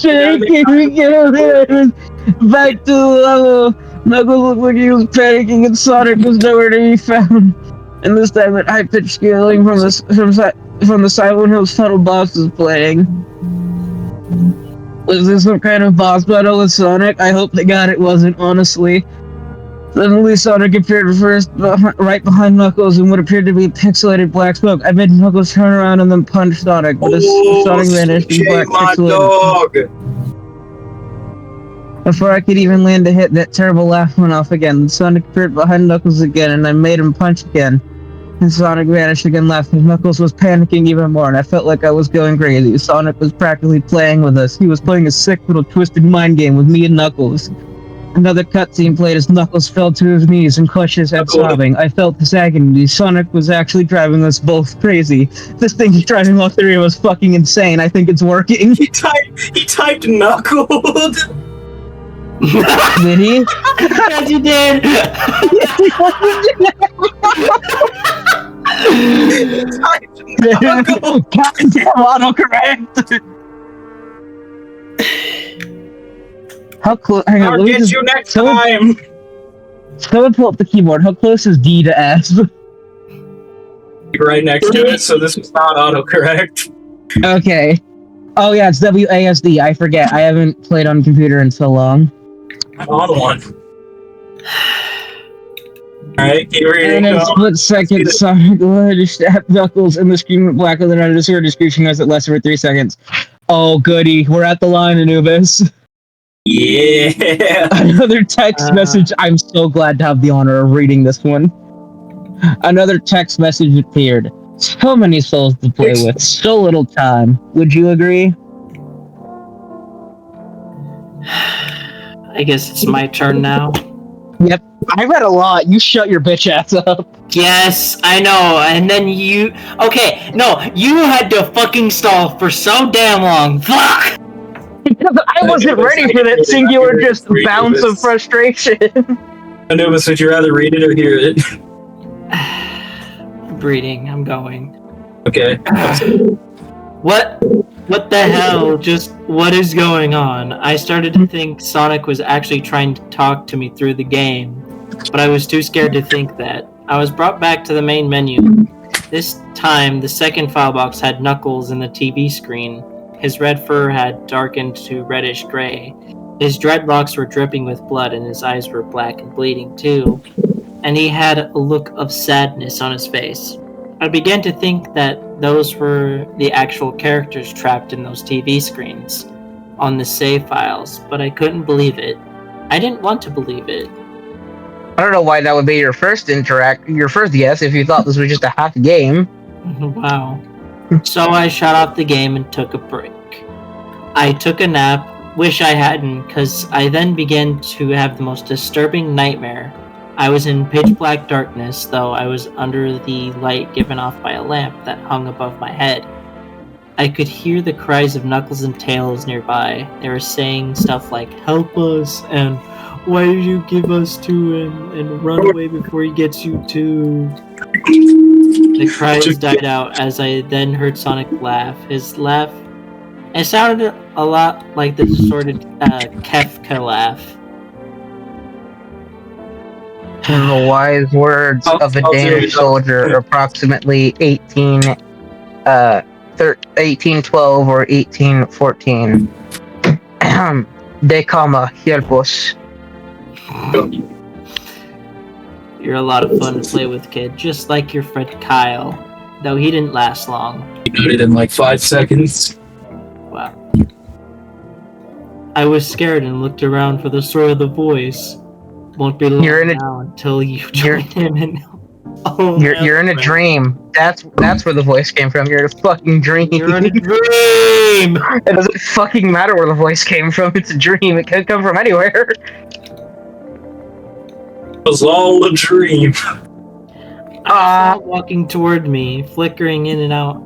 back to the level. Knuckles looked like he was panicking and Sonic was nowhere to be found. And this time at high-pitched scaling from the Silent Hills Tunnel boss was playing. Was this some kind of boss battle with Sonic? I hope to God it wasn't, honestly. Suddenly Sonic appeared first right behind Knuckles in what appeared to be pixelated black smoke. I made Knuckles turn around and then punch Sonic, but as Sonic vanished in black pixelated. Before I could even land a hit, that terrible laugh went off again. Sonic appeared behind Knuckles again, and I made him punch again. And Sonic vanished again laughing. Knuckles was panicking even more, and I felt like I was going crazy. Sonic was practically playing with us. He was playing a sick little twisted mind game with me and Knuckles. Another cutscene played as Knuckles fell to his knees and clutched his head sobbing. I felt his agony. Sonic was actually driving us both crazy. This thing is driving all three of us fucking insane. I think it's working. He typed Knuckled. Did he? Yes, you did. Goddamn autocorrect. How close? Hang on, I'll get you next time. Someone pull up the keyboard. How close is D to S? Right next to it, so this is not autocorrect. Okay. Oh yeah, it's WASD. I forget. I haven't played on computer in so long. I'm on one. Alright, keep reading. And in a split second, Sonic stabbed Knuckles, and the screen went blacker than I just heard a screeching noise that lasted for 3 seconds. Oh goody, we're at the line, Anubis. Yeah. Another text message. I'm so glad to have the honor of reading this one. Another text message appeared. So many souls to play with, so little time. Would you agree? I guess it's my turn now. Yep. I read a lot. You shut your bitch ass up. Yes, I know. And then you... Okay, no. You had to fucking stall for so damn long. Fuck! Because I wasn't ready for that singular just bounce of frustration. Anubis, would you rather read it or hear it? Breeding, I'm going. Okay. What the hell? Just what is going on? I started to think Sonic was actually trying to talk to me through the game, but I was too scared to think that. I was brought back to the main menu. This time, the second file box had Knuckles in the TV screen. His red fur had darkened to reddish gray. His dreadlocks were dripping with blood and his eyes were black and bleeding too. And he had a look of sadness on his face. I began to think that those were the actual characters trapped in those TV screens on the save files, but I couldn't believe it. I didn't want to believe it. I don't know why that would be your first guess if you thought this was just a half game. Wow. So I shut off the game and took a break. I took a nap, wish I hadn't, because I then began to have the most disturbing nightmare. I was in pitch black darkness, though I was under the light given off by a lamp that hung above my head. I could hear the cries of Knuckles and Tails nearby. They were saying stuff like, "Help us," and "Why did you give us two and run away before he gets you too?" The cries died out as I then heard Sonic laugh. His laugh, it sounded a lot like the distorted Kefka laugh. In the wise words of a Danish soldier, approximately 1812 or 1814. They come help us. You're a lot of fun to play with, kid, just like your friend Kyle, though he didn't last long. He did it in like 5 seconds. Wow. I was scared and looked around for the source of the voice. Won't be long now until you join him and... Oh, you're in a dream. That's where the voice came from. You're in a fucking dream. You're in a dream! It doesn't fucking matter where the voice came from. It's a dream. It could come from anywhere. It was all a dream. I saw it walking toward me, flickering in and out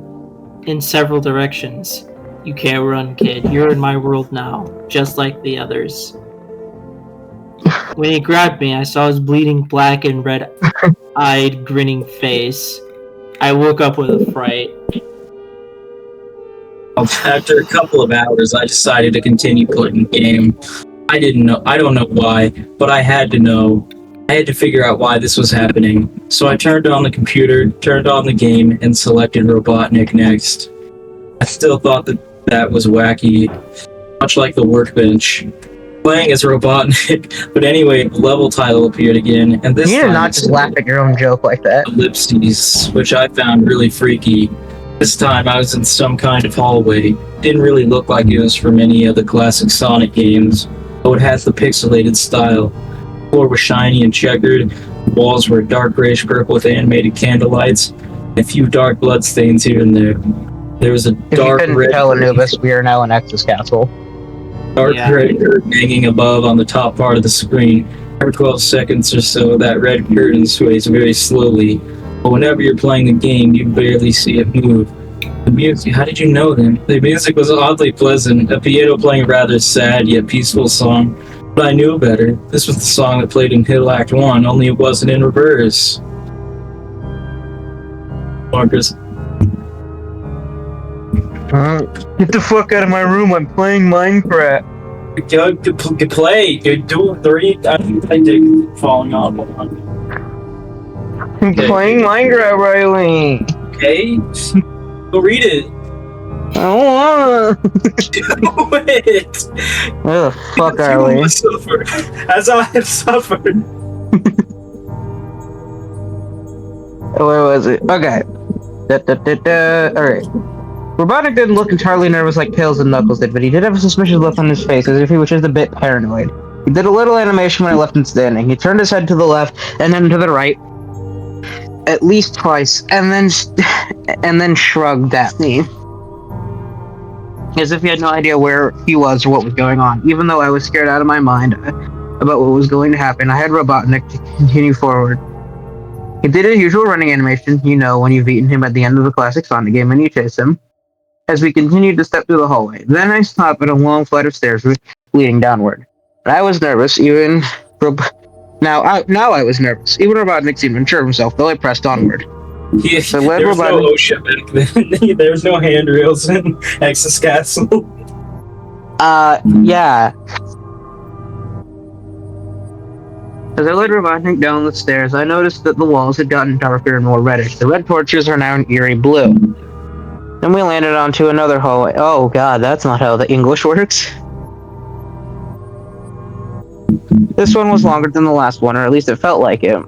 in several directions. You can't run, kid. You're in my world now, just like the others. When he grabbed me, I saw his bleeding black and red-eyed, grinning face. I woke up with a fright. After a couple of hours, I decided to continue playing the game. I don't know why, but I had to know. I had to figure out why this was happening. So I turned on the computer, turned on the game, and selected Robotnik next. I still thought that was wacky, much like the workbench. Playing as Robotnik, but anyway, the level title appeared again, and this You time did not just laugh at your own joke like that. Ellipses, which I found really freaky. This time I was in some kind of hallway. Didn't really look like it was from any of the classic Sonic games, though it has the pixelated style. The floor was shiny and checkered, the walls were dark grayish purple with animated candlelights, and a few dark blood stains here and there. There was a dark If you couldn't red tell Anubis, we are now in X's castle. red curtain hanging above on the top part of the screen. Every 12 seconds or so, that red curtain sways very slowly. But whenever you're playing the game, you barely see it move. The music, how did you know then? The music was oddly pleasant, a piano playing a rather sad yet peaceful song. But I knew better. This was the song that played in Hill Act 1, only it wasn't in reverse. Marcus. Get the fuck out of my room, I'm playing Minecraft. Go play. Go do 3. I dig falling off. I'm playing Minecraft, Riley. Okay? Go read it. I don't wanna. Do it. Where the fuck are we? As I have suffered. Where was it? Okay. Alright. Robotnik didn't look entirely nervous like Tails and Knuckles did, but he did have a suspicious look on his face, as if he was just a bit paranoid. He did a little animation when I left him standing. He turned his head to the left, and then to the right, at least twice, and then shrugged at me. As if he had no idea where he was or what was going on. Even though I was scared out of my mind about what was going to happen, I had Robotnik to continue forward. He did his usual running animation, you know, when you've beaten him at the end of the classic Sonic game and you chase him, as we continued to step through the hallway. Then I stopped at a long flight of stairs leading downward. And I was nervous, even... Now I was nervous. Even Robotnik seemed unsure of himself, though I pressed onward. Yeah, So there's no OSHA back then. There's no handrails in X's Castle. Yeah. As I led Robotnik down the stairs, I noticed that the walls had gotten darker and more reddish. The red torches are now an eerie blue. Then we landed onto another hallway. Oh god, that's not how the English works. This one was longer than the last one, or at least it felt like it.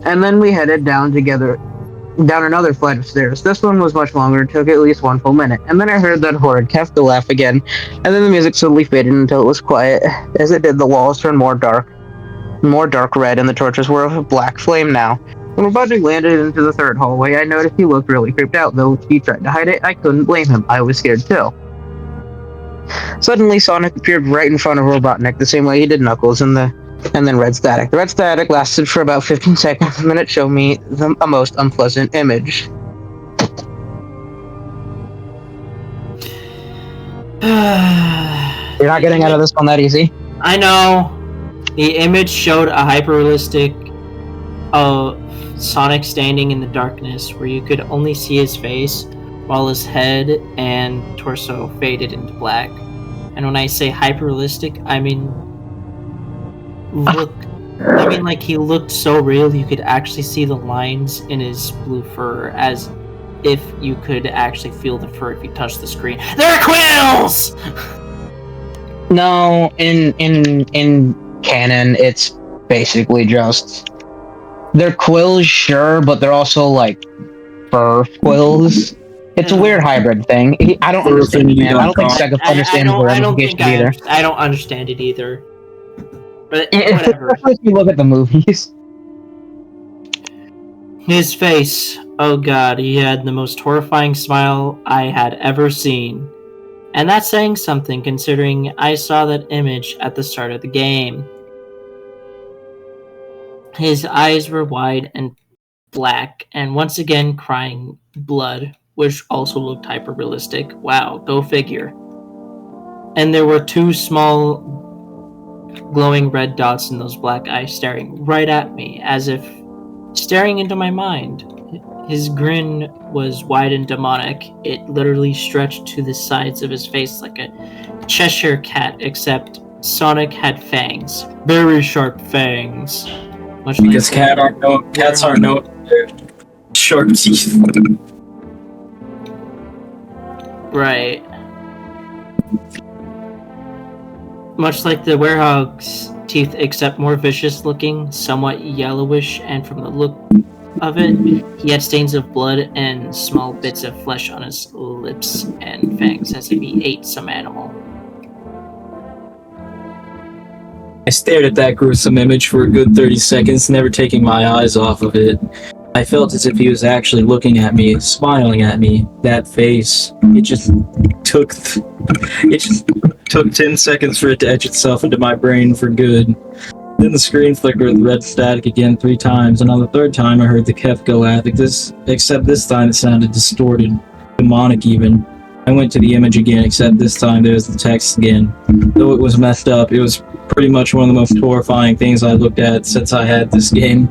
And then we headed down another flight of stairs. This one was much longer, it took at least 1 full minute. And then I heard that horrid Kefka laugh again, and then the music suddenly faded until it was quiet. As it did, the walls turned more dark red, and the torches were of a black flame now. When Robotnik landed into the third hallway, I noticed he looked really creeped out, though if he tried to hide it, I couldn't blame him. I was scared too. Suddenly, Sonic appeared right in front of Robotnik, the same way he did Knuckles, and then red static. The red static lasted for about 15 seconds, and then it showed me a most unpleasant image. You're not getting out of this one that easy. I know. The image showed a hyper-realistic Sonic standing in the darkness, where you could only see his face, while his head and torso faded into black. And when I say hyper-realistic, I mean like he looked so real you could actually see the lines in his blue fur, as if you could actually feel the fur if you touched the screen. There are quills! No, in canon, it's basically just... They're quills, sure, but they're also like fur quills. It's a weird hybrid thing. I don't understand it, man. I don't think Sega understands the ramifications either. I don't understand it either. But whatever. If you look at the movies. His face. Oh god, he had the most horrifying smile I had ever seen. And that's saying something, considering I saw that image at the start of the game. His eyes were wide and black, and once again crying blood, which also looked hyper-realistic. Wow, go figure. And there were two small glowing red dots in those black eyes staring right at me, as if staring into my mind. His grin was wide and demonic. It literally stretched to the sides of his face like a Cheshire cat, except Sonic had fangs. Very sharp fangs. Much Because like cats aren't known for their sharp teeth. Right. Much like the werewolf's teeth, except more vicious looking, somewhat yellowish, and from the look of it, he had stains of blood and small bits of flesh on his lips and fangs, as if he ate some animal. I stared at that gruesome image for a good 30 seconds, never taking my eyes off of it. I felt as if he was actually looking at me, smiling at me. That face, it just took 10 seconds for it to etch itself into my brain for good. Then the screen flickered with red static again 3 times, and on the 3rd time I heard the Kefka laugh, except this time it sounded distorted, demonic even. I went to the image again, except this time there was the text again. Though it was messed up, it was pretty much one of the most horrifying things I looked at since I had this game.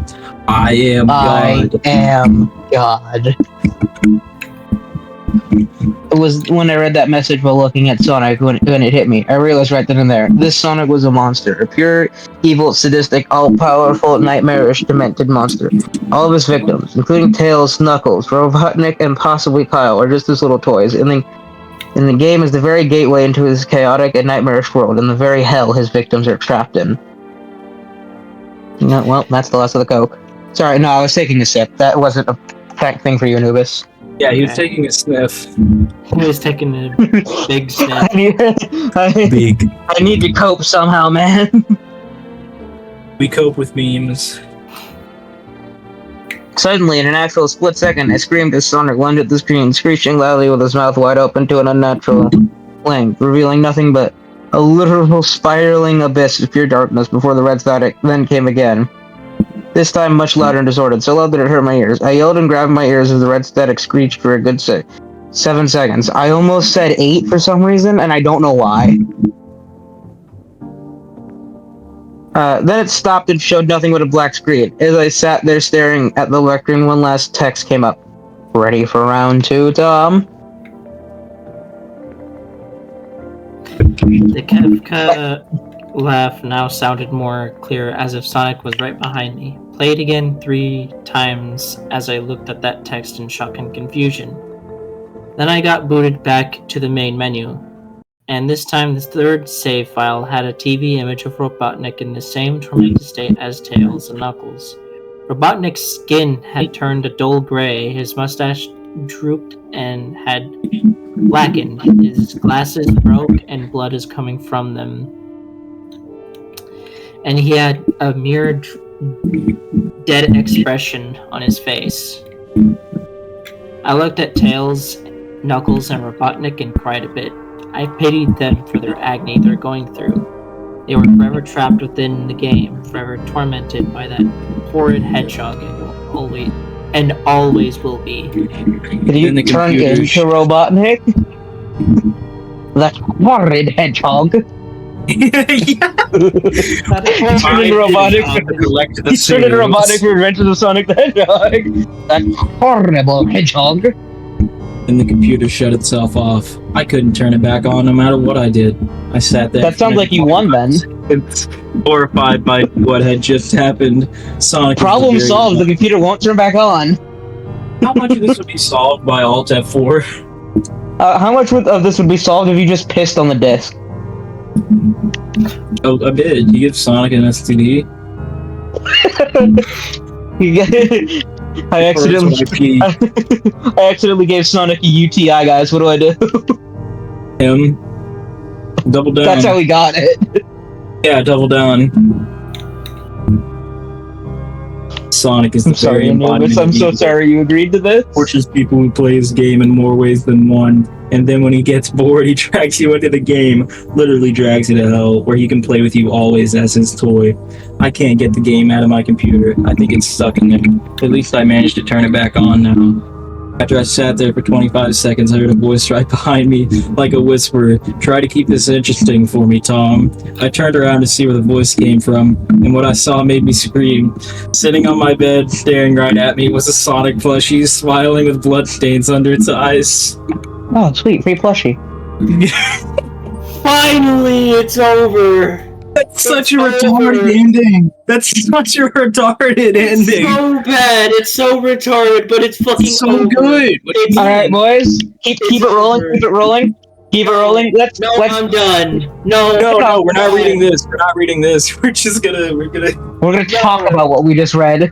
I am God. I am God. It was when I read that message while looking at Sonic when it hit me. I realized right then and there, this Sonic was a monster. A pure, evil, sadistic, all-powerful, nightmarish, demented monster. All of his victims, including Tails, Knuckles, Robotnik, and possibly Kyle, are just his little toys. And the game is the very gateway into his chaotic and nightmarish world, and the very hell his victims are trapped in. You know, well, that's the last of the Coke. Sorry, no, I was taking a sip. That wasn't a thing for you, Anubis. Yeah, he was taking a sniff. He was taking a big sniff. I need to cope somehow, man. We cope with memes. Suddenly, in an actual split second, I screamed as Sonic lunged at the screen, screeching loudly with his mouth wide open to an unnatural length, revealing nothing but a literal spiraling abyss of pure darkness before the red static then came again. This time much louder and distorted, so loud that it hurt my ears. I yelled and grabbed my ears as the red static screeched for a good 7 seconds. I almost said 8 for some reason, and I don't know why. Then it stopped and showed nothing but a black screen. As I sat there staring at the lectern, one last text came up. Ready for round 2, Tom? The Kefka laugh now sounded more clear, as if Sonic was right behind me. Played again 3 times as I looked at that text in shock and confusion. Then I got booted back to the main menu, and this time the 3rd save file had a TV image of Robotnik in the same tormented state as Tails and Knuckles. Robotnik's skin had turned a dull gray, his mustache drooped and had blackened, his glasses broke and blood is coming from them. And he had a mirrored dead expression on his face. I looked at Tails, Knuckles, and Robotnik and cried a bit. I pitied them for their agony they're going through. They were forever trapped within the game, forever tormented by that horrid hedgehog and always will be. Did you turn into Robotnik? That horrid hedgehog. Yeah. He turned into Robotnik for Adventures of Sonic the Hedgehog. That horrible hedgehog. And the computer shut itself off. I couldn't turn it back on no matter what I did. I sat there. That sounds like you won then. Horrified by what had just happened. Sonic. Problem solved. The computer won't turn back on. How much of this would be solved by Alt F4? How much of this would be solved if you just pissed on the disc? Oh, a bit. You give Sonic an STD. I accidentally gave Sonic a UTI, guys. What do I do? Double down. That's how we got it. Yeah, double down. Sonic is the I'm sorry, very embodiment Anubis. of I'm so evil. sorry you agreed to this. Tortures people who play his game in more ways than one. And then when he gets bored, he drags you into the game, literally drags you to hell, where he can play with you always as his toy. I can't get the game out of my computer. I think it's stuck in there. At least I managed to turn it back on now. After I sat there for 25 seconds, I heard a voice right behind me, like a whisper. Try to keep this interesting for me, Tom. I turned around to see where the voice came from, and what I saw made me scream. Sitting on my bed, staring right at me, was a Sonic plushie, smiling with bloodstains under its eyes. Oh, sweet, free plushie. Finally, it's over. That's such a retarded ending. That's such a retarded ending. It's so bad. It's so retarded, but it's fucking It's so over. good. It's, All right, boys, keep it rolling. over. Keep it rolling. Keep it rolling. Let's. I'm done. No, No, we're not reading this. We're not reading this. We're gonna talk about what we just read.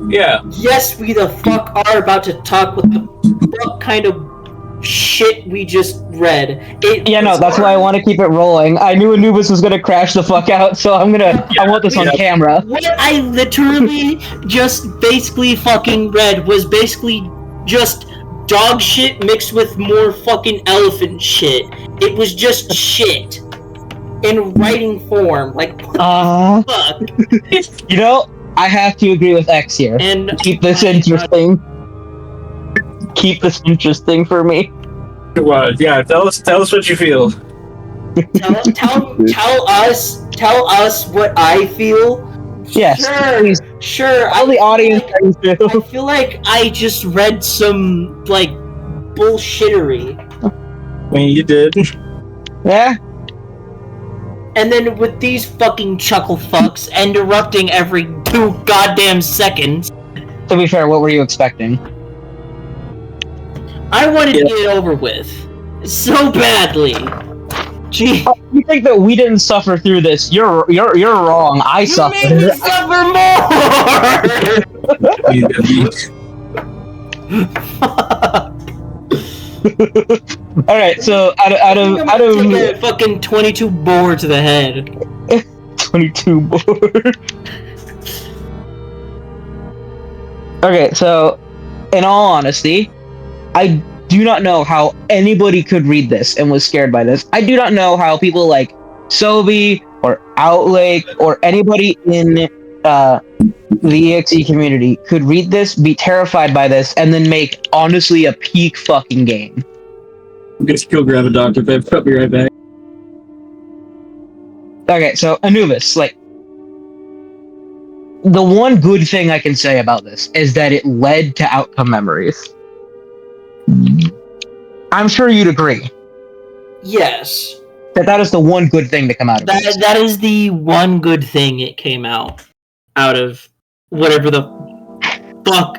Yeah. Yes, we the fuck are about to talk with the what kind of shit we just read. That's why I want to keep it rolling. I knew Anubis was gonna crash the fuck out, so I want this on camera. What I literally just basically fucking read was basically just dog shit mixed with more fucking elephant shit. It was just shit in writing form. Like, what the fuck? You know, I have to agree with X here. And keep this interesting. Keep this interesting for me. Well, yeah, tell us what you feel. Tell us what I feel. Yes, please. Sure. Tell the audience how you I feel. feel like I just read some like bullshittery. I mean, you did. Yeah. And then with these fucking chuckle fucks interrupting every 2 goddamn seconds. To be fair, what were you expecting? I wanted to get it over with so badly. Gee, You think that we didn't suffer through this? You're wrong. I you suffered. made me suffer more. All right, so out of Take a fucking 22 board to the head. 22 board. Okay, so in all honesty, I do not know how anybody could read this and was scared by this. I do not know how people like Sobi or Outlake or anybody in the EXE community could read this, be terrified by this, and then make honestly a peak fucking game. I'm gonna go grab a Dr. Pep. I'll be right back. Okay, so Anubis, like, the one good thing I can say about this is that it led to outcome memories. I'm sure you'd agree Yes. that is the one good thing to come out of this. That is the one good thing it came out of whatever the fuck.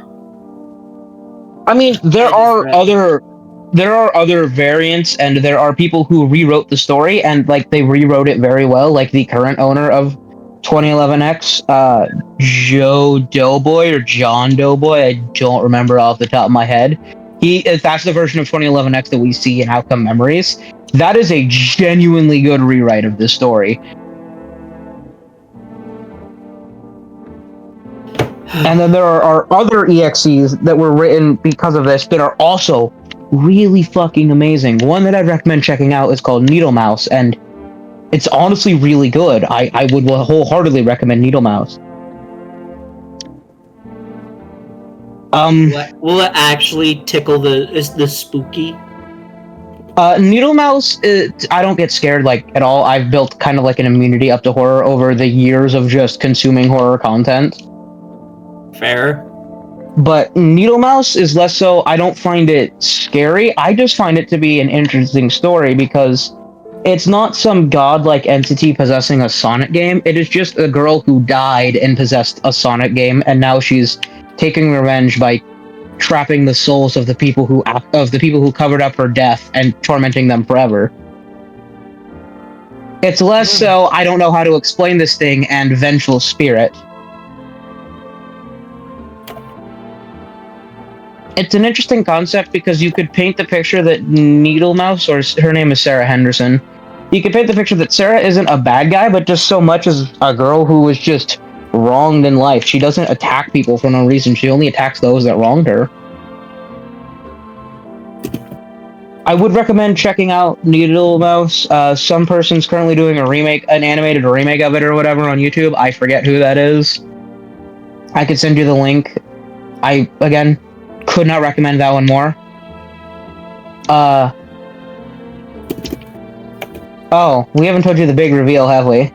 I mean, there are other variants, and there are people who rewrote the story, and like they rewrote it very well. Like the current owner of 2011X, Joe Doughboy or John Doughboy, I don't remember off the top of my head. That's the version of 2011X that we see in Outcome Memories. That is a genuinely good rewrite of this story. And then there are other EXEs that were written because of this that are also really fucking amazing. One that I'd recommend checking out is called Needle Mouse, and it's honestly really good. I would wholeheartedly recommend Needle Mouse. Will it actually tickle the spooky? Needle Mouse, I don't get scared like at all. I've built kind of like an immunity up to horror over the years of just consuming horror content. Fair. But Needle Mouse is less so. I don't find it scary. I just find it to be an interesting story because it's not some godlike entity possessing a Sonic game. It is just a girl who died and possessed a Sonic game, and now she's taking revenge by trapping the souls of the people who covered up her death and tormenting them forever. It's less so I don't know how to explain this thing and vengeful spirit. It's an interesting concept because you could paint the picture that Needle Mouse, or her name is Sarah Henderson, you could paint the picture that Sarah isn't a bad guy, but just so much as a girl who was just wronged in life. She doesn't attack people for no reason. She only attacks those that wronged her. I would recommend checking out Needle Mouse. Some person's currently doing an animated remake of it or whatever on YouTube. I forget who that is. I could send you the link. I, again, could not recommend that one more. Oh, we haven't told you the big reveal, have we?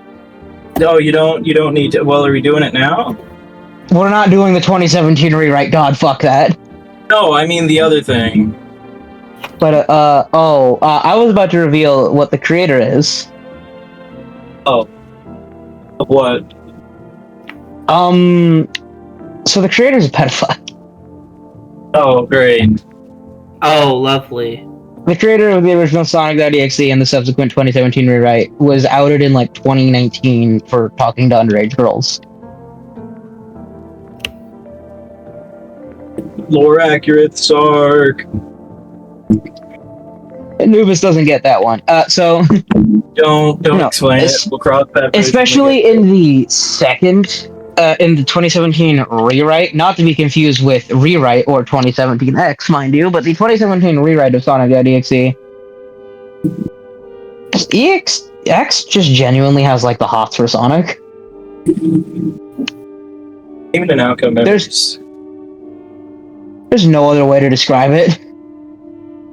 No, you don't need to. Well, are we doing it now? We're not doing the 2017 rewrite. God, fuck that. No, I mean the other thing. But, I was about to reveal what the creator is. Oh. Of what? So the creator's a pedophile. Oh, great. Oh, lovely. The creator of the original Sonic.EXE and the subsequent 2017 rewrite was outed in, 2019 for talking to underage girls. Lore accurate, Sark. Anubis doesn't get that one. So Don't explain it. We'll cross that bridge. Especially in the second, in the 2017 rewrite, not to be confused with rewrite or 2017X, mind you, but the 2017 rewrite of Sonic.EXE. EX just genuinely has the hots for Sonic. Even an outcome memories. There's no other way to describe it.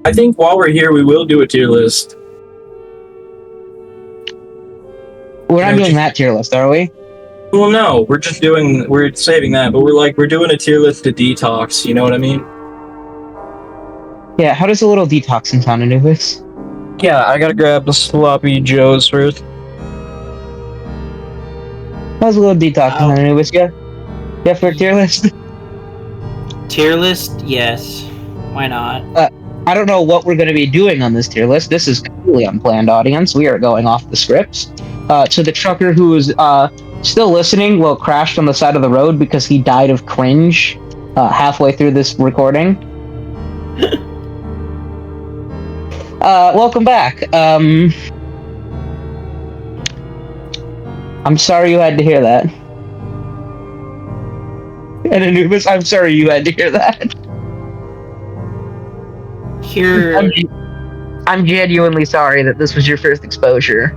I think while we're here, we will do a tier list. We're not doing that tier list, are we? Well, no, we're saving that, but we're doing a tier list to detox, you know what I mean? Yeah, how does a little detoxing sound, Anubis? Yeah, I gotta grab the sloppy joes first. How's a little detoxing, Anubis? Yeah? Yeah, for a tier list? Tier list? Yes. Why not? I don't know what we're going to be doing on this tier list. This is completely unplanned, audience. We are going off the scripts. To the trucker who is still listening, crashed on the side of the road because he died of cringe halfway through this recording. Welcome back. I'm sorry you had to hear that. And Anubis, I'm sorry you had to hear that. I'm genuinely sorry that this was your first exposure.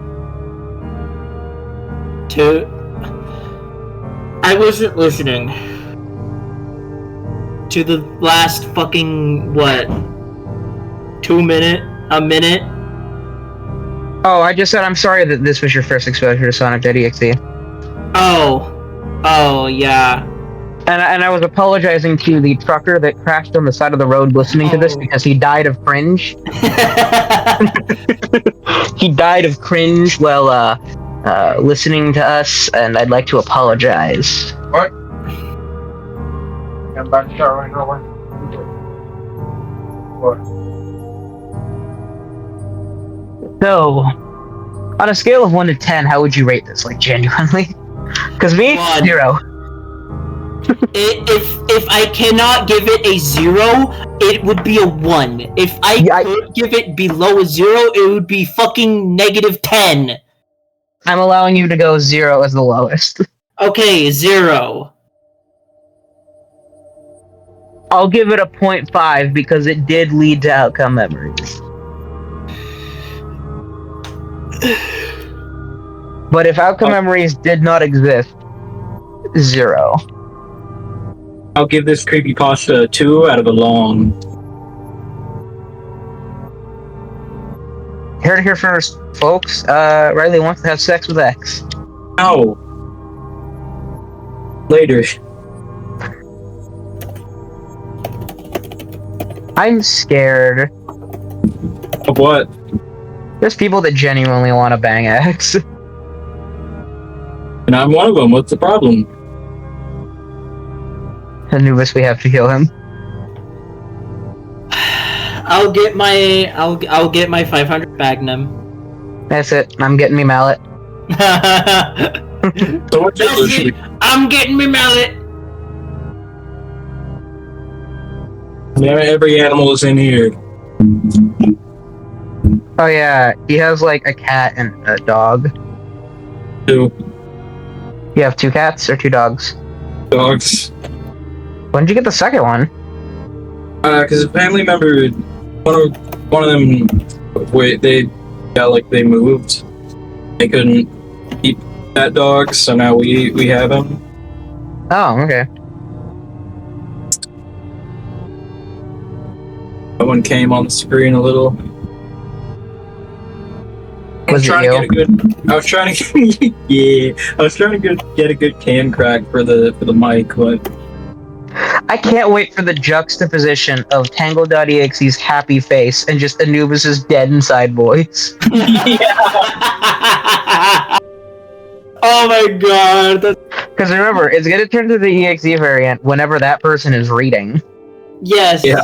I wasn't listening to the last fucking, a minute? Oh, I just said I'm sorry that this was your first exposure to Sonic.EXE. Oh, yeah. And I was apologizing to the trucker that crashed on the side of the road listening to this because he died of cringe. He died of cringe while listening to us, and I'd like to apologize. What? So, on a scale of 1 to 10, how would you rate this? Genuinely? Because me, 0. If I cannot give it a 0, it would be a 1. If I could give it below a 0, it would be fucking negative 10. I'm allowing you to go 0 as the lowest. Okay, 0. I'll give it a 0.5 because it did lead to outcome memories. But if outcome memories did not exist, 0. I'll give this creepypasta a 2 out of a long. Heard it here first, folks. Riley wants to have sex with X. No. Later. I'm scared. Of what? There's people that genuinely want to bang X. And I'm one of them. What's the problem? Anubis, we have to kill him. I'll get my 500 Magnum. That's it. I'm getting me mallet. So what's your solution? I'm getting me mallet. Yeah, every animal is in here. Oh yeah, he has a cat and a dog. 2. You have 2 cats or 2 dogs? Dogs. When did you get the second one? Because a family member, one of them, they moved. They couldn't keep that dog, so now we have him. Oh, okay. That one came on the screen a little. I was trying to get a good can crack for the mic, but I can't wait for the juxtaposition of Tango.EXE's happy face and just Anubis's dead inside voice. Oh my god. Because remember, it's gonna turn to the EXE variant whenever that person is reading. Yes. Yeah.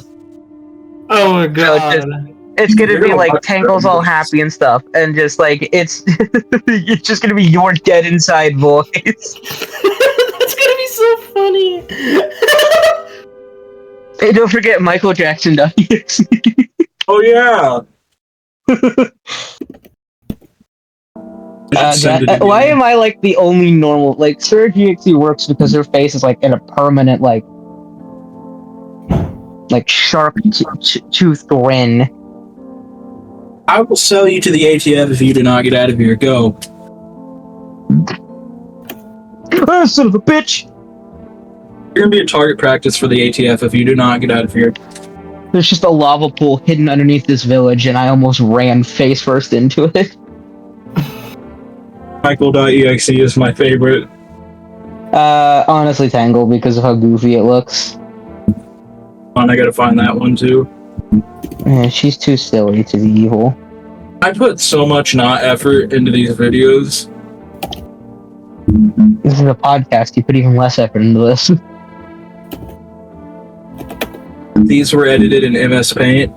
Oh my god. So it's gonna be like Tango's all happy and stuff, and just like it's just gonna be your dead inside voice. That's gonna be so funny. Hey, don't forget Michael Jackson.exe. oh yeah. Why am I like the only normal? Like Surge.exe works because her face is like in a permanent like shark tooth grin. I will sell you to the ATF if you do not get out of here. Go. Oh, son of a bitch! You're gonna be a target practice for the ATF if you do not get out of here. There's just a lava pool hidden underneath this village, and I almost ran face first into it. Michael.exe is my favorite. Honestly, Tangle, because of how goofy it looks. I gotta find that one too. Yeah, she's too silly to be evil. I put so much not effort into these videos. This is a podcast, you put even less effort into this. These were edited in MS Paint.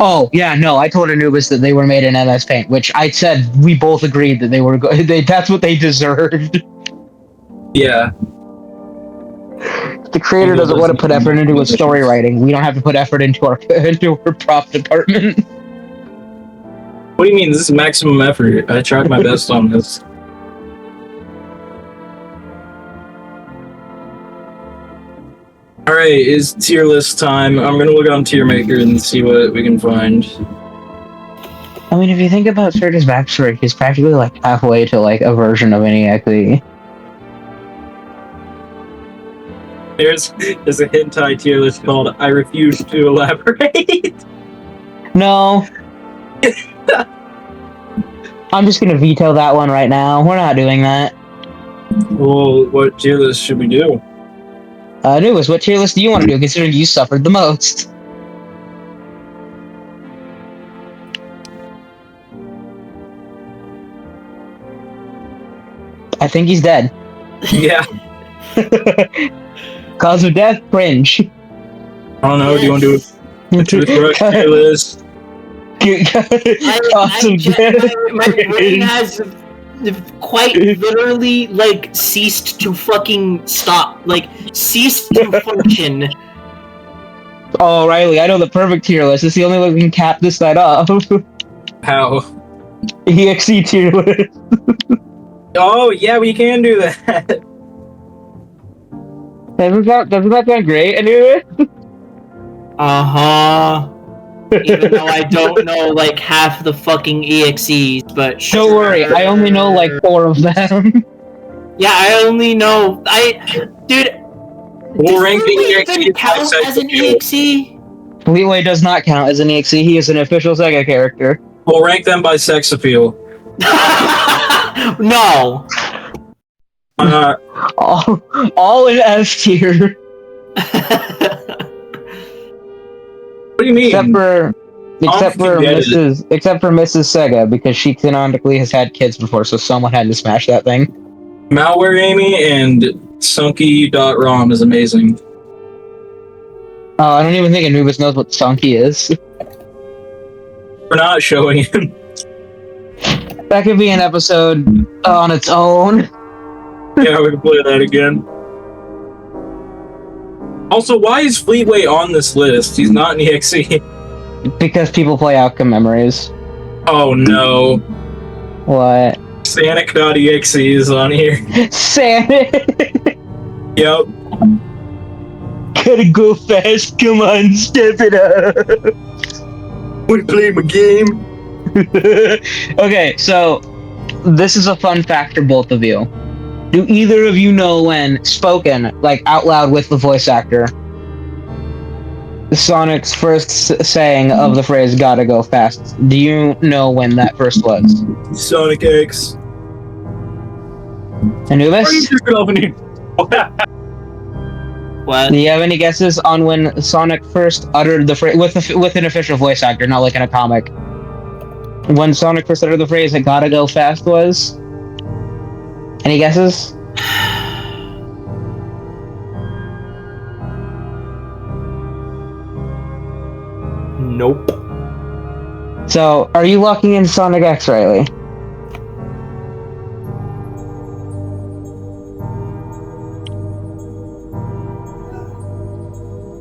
Oh, yeah, no, I told Anubis that they were made in MS Paint, which I said we both agreed that they were that's what they deserved. Yeah. The creator doesn't want to put effort into his story writing. We don't have to put effort into our prop department. What do you mean? This is maximum effort. I tried my best on this. Alright, it's tier list time. I'm gonna look on Tier Maker and see what we can find. I mean, if you think about Surge's backstory, he's practically like halfway to like a version of an EXE. There's a hentai tier list called I Refuse to Elaborate. No. I'm just gonna veto that one right now. We're not doing that. Well, what tier list should we do? Anubis, what tier list do you want to do, considering you suffered the most? I think he's dead. Yeah. Cause of death, cringe. I don't know, do you want to do a toothbrush tier list? My brain has quite literally, like, ceased to fucking stop. Like, ceased to function. Oh, Riley, I know the perfect tier list. It's the only way we can cap this night off. How? EXE tier list. Oh, yeah, we can do that. Doesn't that sound great, anyway? Uh-huh. Even though I don't know, like, half the fucking EXEs, but sure. Don't worry, I only know, like, 4 of them. Yeah, I only know... Dude... We'll rank the EXE count as an EXE? Fleetway does not count as an EXE, he is an official Sega character. We'll rank them by sex appeal. No! All in S tier. What do you mean? Except for Mrs. Sega, because she canonically has had kids before, so someone had to smash that thing. Malware Amy and Sunky.rom is amazing. Oh, I don't even think Anubis knows what Sunky is. We're not showing him. That could be an episode on its own. Yeah, we can play that again. Also, why is Fleetway on this list? He's not in EXE. Because people play Outcome Memories. Oh no. What? Sonic.EXE is on here. Sonic! Yep. Gotta go fast, come on, step it up! Wanna play my game? Okay, so this is a fun fact for both of you. Do either of you know when spoken, like out loud with the voice actor, Sonic's first saying of the phrase "gotta go fast"? Do you know when that first was? Sonic.EXE. Anubis? What? Do you have any guesses on when Sonic first uttered the phrase with an official voice actor, not like in a comic? When Sonic first uttered the phrase "I gotta go fast" was? Any guesses? Nope. So, are you locking in Sonic.EXE, Riley?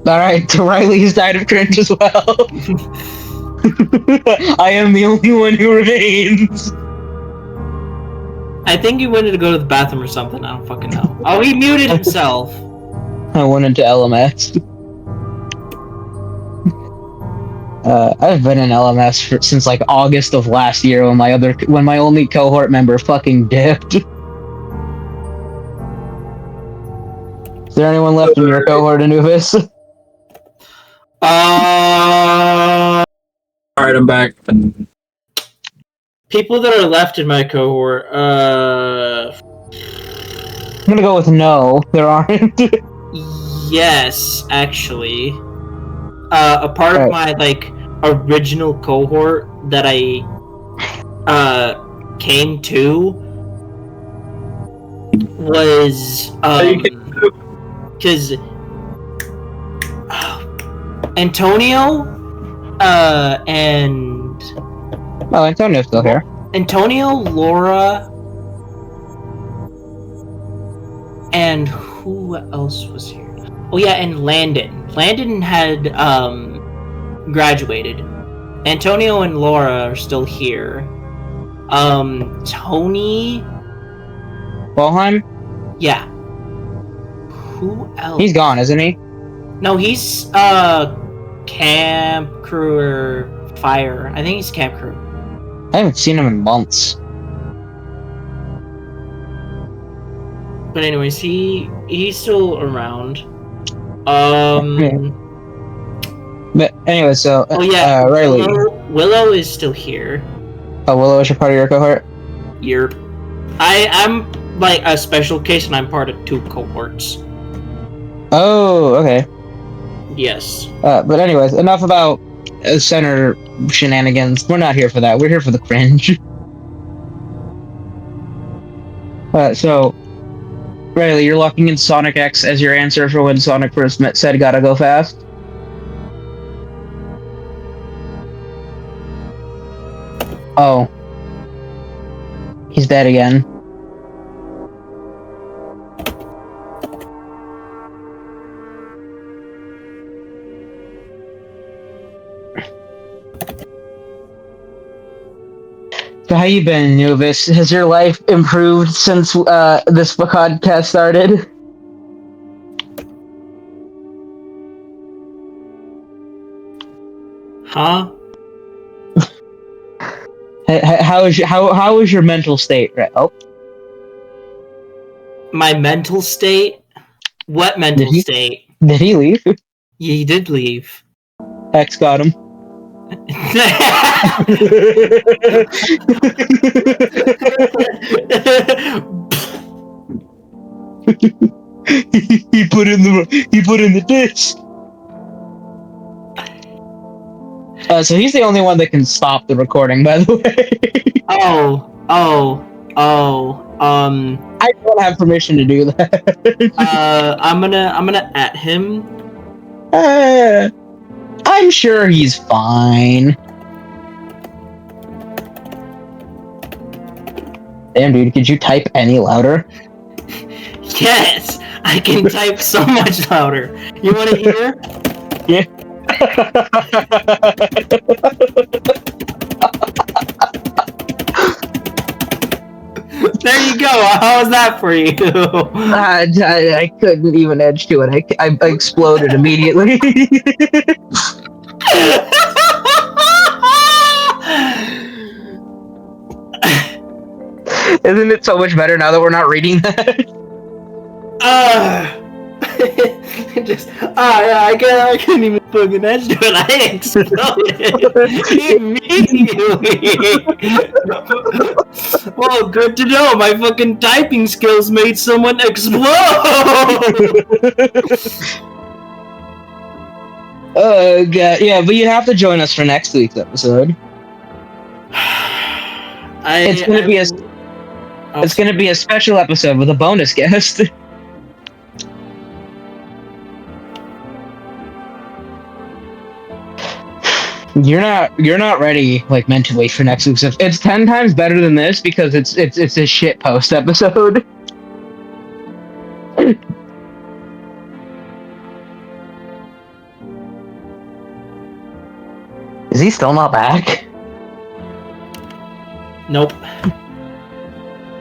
Alright, Riley's died of cringe as well. I am the only one who remains. I think he wanted to go to the bathroom or something. I don't fucking know. Oh, he muted himself. I went into LMS. I've been in LMS since like August of last year when my only cohort member fucking dipped. Is there anyone left in your cohort, Anubis? Alright, I'm back. People that are left in my cohort, I'm gonna go with no, there aren't. yes, actually. A part of my, like, original cohort that I, came to was, because Antonio, and... Oh, Antonio's still here. Antonio, Laura, and who else was here? Oh yeah, and Landon. Landon had graduated. Antonio and Laura are still here. Tony. Walheim? Yeah. Who else? He's gone, isn't he? No, he's camp crew or fire. I think he's camp crew. I haven't seen him in months. But anyways, he's still around. But anyway, so Oh yeah, Riley. Willow is still here. Oh, Willow is your part of your cohort? Yerp. I'm like a special case, and I'm part of 2 cohorts. Oh, okay. Yes. But anyways, enough about center shenanigans. We're not here for that. We're here for the cringe. So, Riley, you're locking in Sonic.EXE as your answer for when Sonic first said "gotta go fast." Oh, he's dead again. So how you been, Anubis? Has your life improved since this podcast started? Huh? How is your mental state? Right? Oh, My mental state? What mental state? did he leave? Yeah, he did leave. X got him. he put in the disc. So he's the only one that can stop the recording, by the way. I don't have permission to do that. I'm gonna at him. I'm sure he's fine. Damn, dude, could you type any louder? Yes, I can type so much louder. You want to hear? Yeah. There you go. How was that for you? I couldn't even edge to it. I exploded immediately. Isn't it so much better now that we're not reading that? I couldn't even fucking edge to it. I exploded immediately. Well, good to know. My fucking typing skills made someone explode. Oh god, yeah, but you have to join us for next week's episode. It's gonna be a special episode with a bonus guest. You're not ready, like, mentally for next week's episode. It's 10 times better than this because it's a shit post episode. Is he still not back? Nope.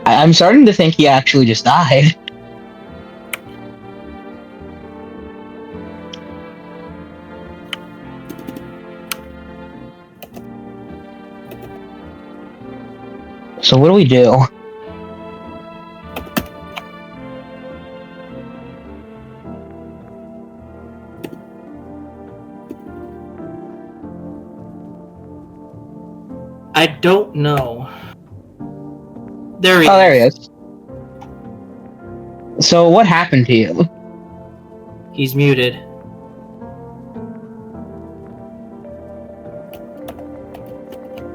I'm starting to think he actually just died. So what do we do? I don't know. There he is. Oh, there he is. So what happened to you? He's muted.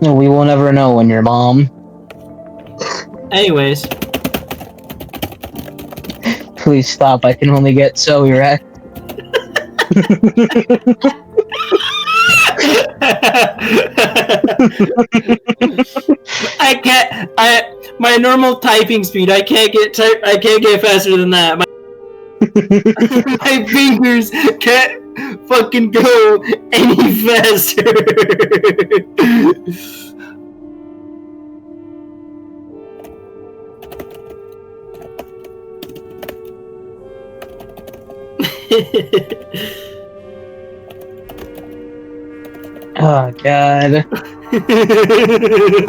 No, we will never know when you're mom. Anyways. Please stop, I can only get so erect. My normal typing speed, I can't get faster than that. My fingers can't fucking go any faster. Oh god.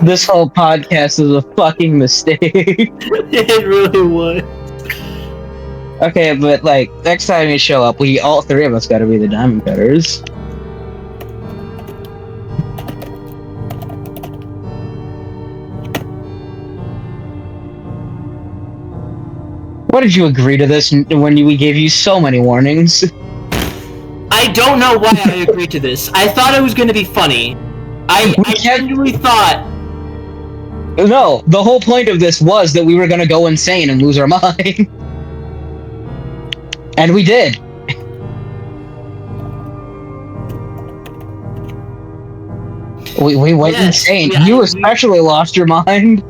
This whole podcast is a fucking mistake. It really was. Okay, but like, next time you show up, all three of us gotta be the diamond cutters. Why did you agree to this when we gave you so many warnings? I don't know why I agreed to this. I thought it was going to be funny. I genuinely thought... No, the whole point of this was that we were going to go insane and lose our mind. And we did. We went insane. Yeah, you especially lost your mind.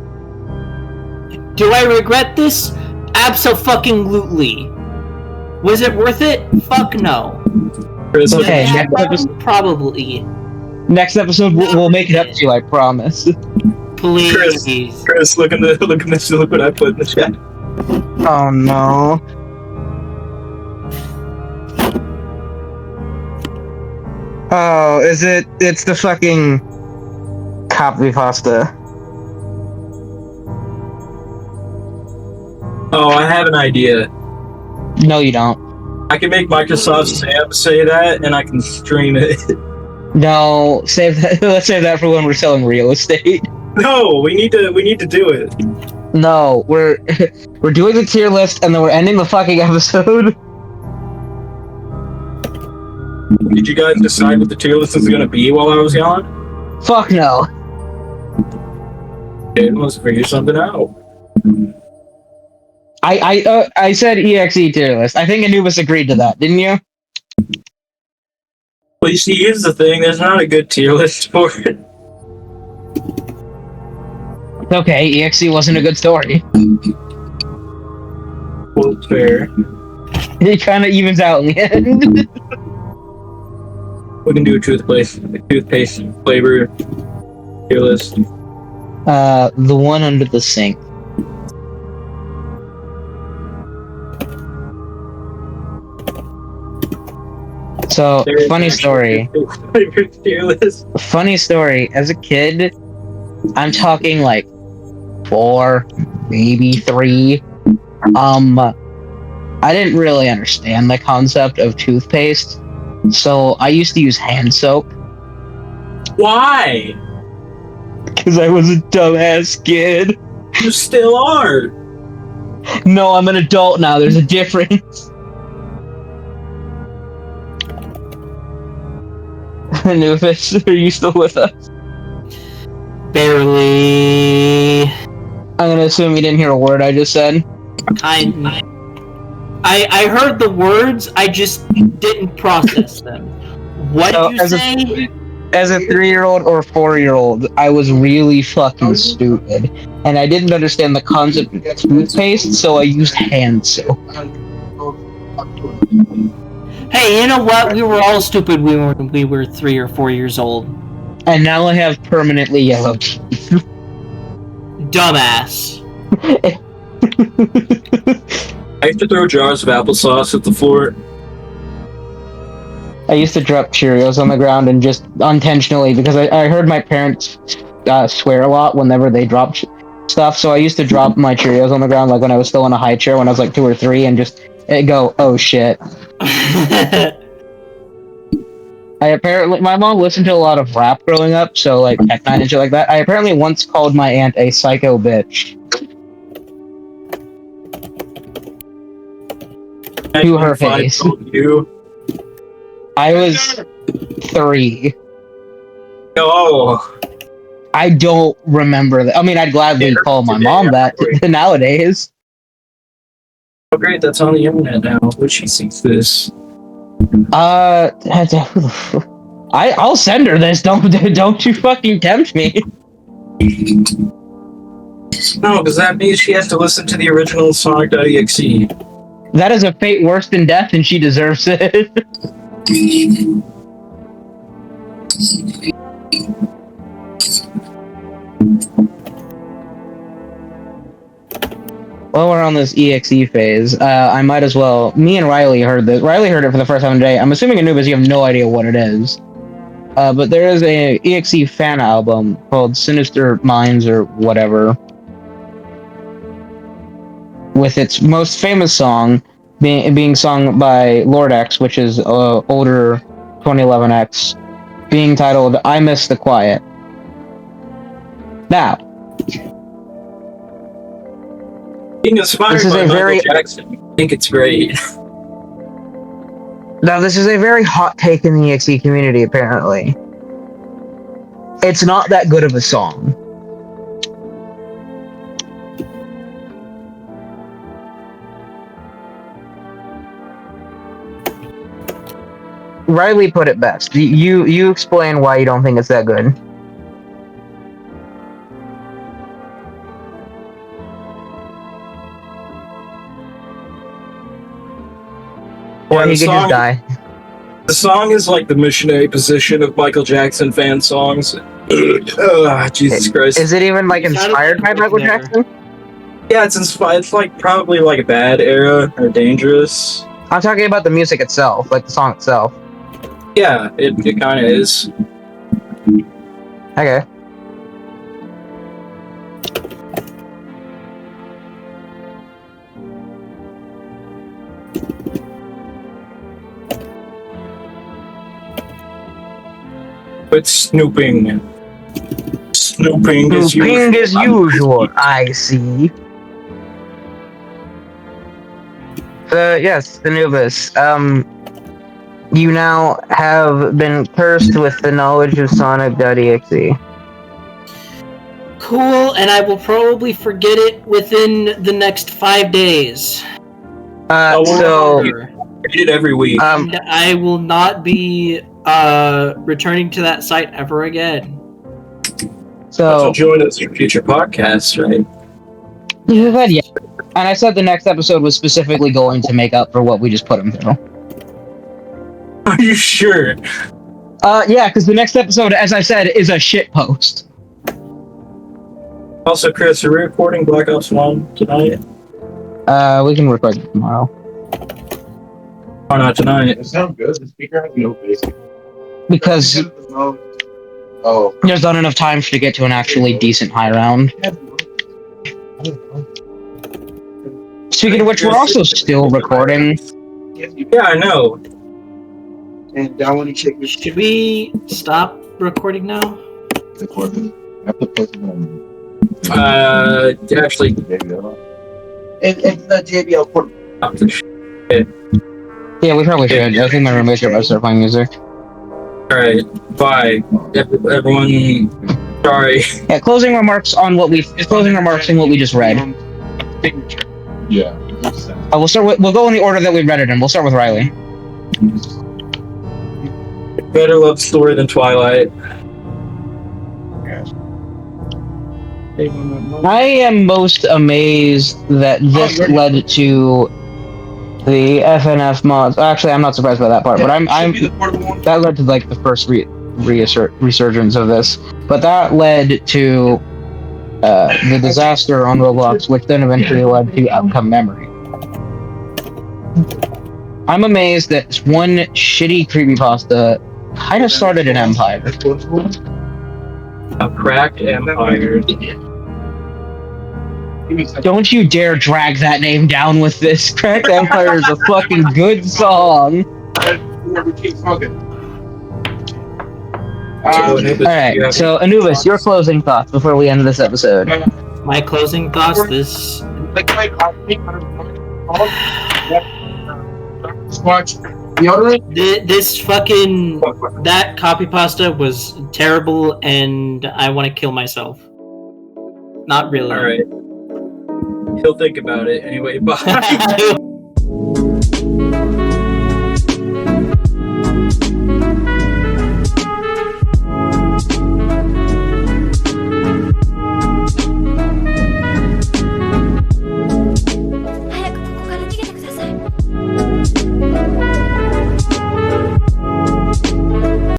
Do I regret this? Abso-fucking-lutely. Was it worth it? Fuck no. Okay, yeah, probably. Next episode, we'll make it up to you, I promise. Please. Chris, look what I put in the chat. Oh no. Oh, it's the fucking Creepypasta. Oh, I have an idea. No, you don't. I can make Microsoft Sam say that, and I can stream it. No, save that. Let's save that for when we're selling real estate. No, we need to do it. No, we're doing the tier list, and then we're ending the fucking episode. Did you guys decide what the tier list is gonna be while I was gone? Fuck no. Okay, let's figure something out. I said EXE tier list. I think Anubis agreed to that, didn't you? Well, you see, here's the thing. There's not a good tier list for it. Okay, EXE wasn't a good story. Well, fair. It kind of evens out in the end. We can do a toothpaste flavor tier list. The one under the sink. So, funny story. Fearless. Funny story. As a kid, I'm talking like 4, maybe 3. I didn't really understand the concept of toothpaste, so I used to use hand soap. Why? Because I was a dumbass kid. You still are. No, I'm an adult now. There's a difference. Anubis, are you still with us? Barely. I'm gonna assume you didn't hear a word I just said. I heard the words, I just didn't process them. What did you say? As a 3-year-old or 4-year-old, I was really fucking stupid. And I didn't understand the concept of toothpaste, so I used hand soap. Hey, you know what? We were all stupid when we were 3 or 4 years old. And now I have permanently yellow teeth. Dumbass. I used to throw jars of applesauce at the floor. I used to drop Cheerios on the ground and just unintentionally, because I heard my parents swear a lot whenever they dropped stuff, so I used to drop my Cheerios on the ground like when I was still in a high chair when I was like 2 or 3 and just go, oh shit. My mom listened to a lot of rap growing up, so like Tech Nine and shit like that. I apparently once called my aunt a psycho bitch. To her face. I was 3. Oh. I don't remember that. I mean, I'd gladly call my mom that nowadays. Oh great, that's on the internet now. Would she sees this? I'll send her this. Don't you fucking tempt me. No, because that means she has to listen to the original Sonic.EXE. That is a fate worse than death, and she deserves it. While we're on this EXE phase, I might as well. Me and Riley heard this. Riley heard it for the first time today. I'm assuming Anubis, you have no idea what it is. But there is a EXE fan album called Sinister Minds or whatever, with its most famous song being sung by Lord.EXE, which is older 2011X, being titled "I Miss the Quiet." Now, being inspired by Michael Jackson, I think it's great. Now, this is a very hot take in the EXE community, apparently. It's not that good of a song. Riley put it best. You explain why you don't think it's that good. Or he could just die. The song is like the missionary position of Michael Jackson fan songs. Jesus Christ. Is it even like inspired by Michael Jackson? Yeah, it's inspired. It's like probably like a bad era or dangerous. I'm talking about the music itself, like the song itself. Yeah, it kind of is. Okay. But snooping. Snooping as usual. I see. Yes, Anubis. You now have been cursed with the knowledge of Sonic.EXE. Cool, and I will probably forget it within the next 5 days. So read it every week. And I will not be returning to that site ever again. So join us for future podcasts, right? Yeah. And I said the next episode was specifically going to make up for what we just put him through. Are you sure? Yeah, because the next episode, as I said, is a shit post. Also, Chris, are we recording Black Ops 1 tonight? We can record it tomorrow. Why not tonight? It sounds good. The speaker has no bass. Because Oh. there's not enough time to get to an actually decent high round. Speaking of which, we're also still recording. Yeah, I know. And down when you check your Should we stop recording now? recording. I have to post it on Actually, JBL. It's the JBL port. Yeah, we probably should. I think my roommates are about to start playing music. Alright, bye. Everyone, sorry. Yeah, closing remarks on what we just read. Yeah. We'll go in the order that we read it in. We'll start with Riley. Better love story than Twilight. I am most amazed that this led to the FNF mods. Actually, I'm not surprised by that part, but I'm that led to like the first resurgence of this. But that led to the disaster on Roblox, which then eventually led to Outcome Memory. I'm amazed that one shitty creepypasta kind of started an empire. A cracked empire. Don't you dare drag that name down with this. Cracked Empire is a fucking good song. Alright, so Anubis, your closing thoughts before we end this episode. My closing thoughts, this... This fucking... That copypasta was terrible, and I want to kill myself. Not really. Alright. He'll think about it. Anyway, bye.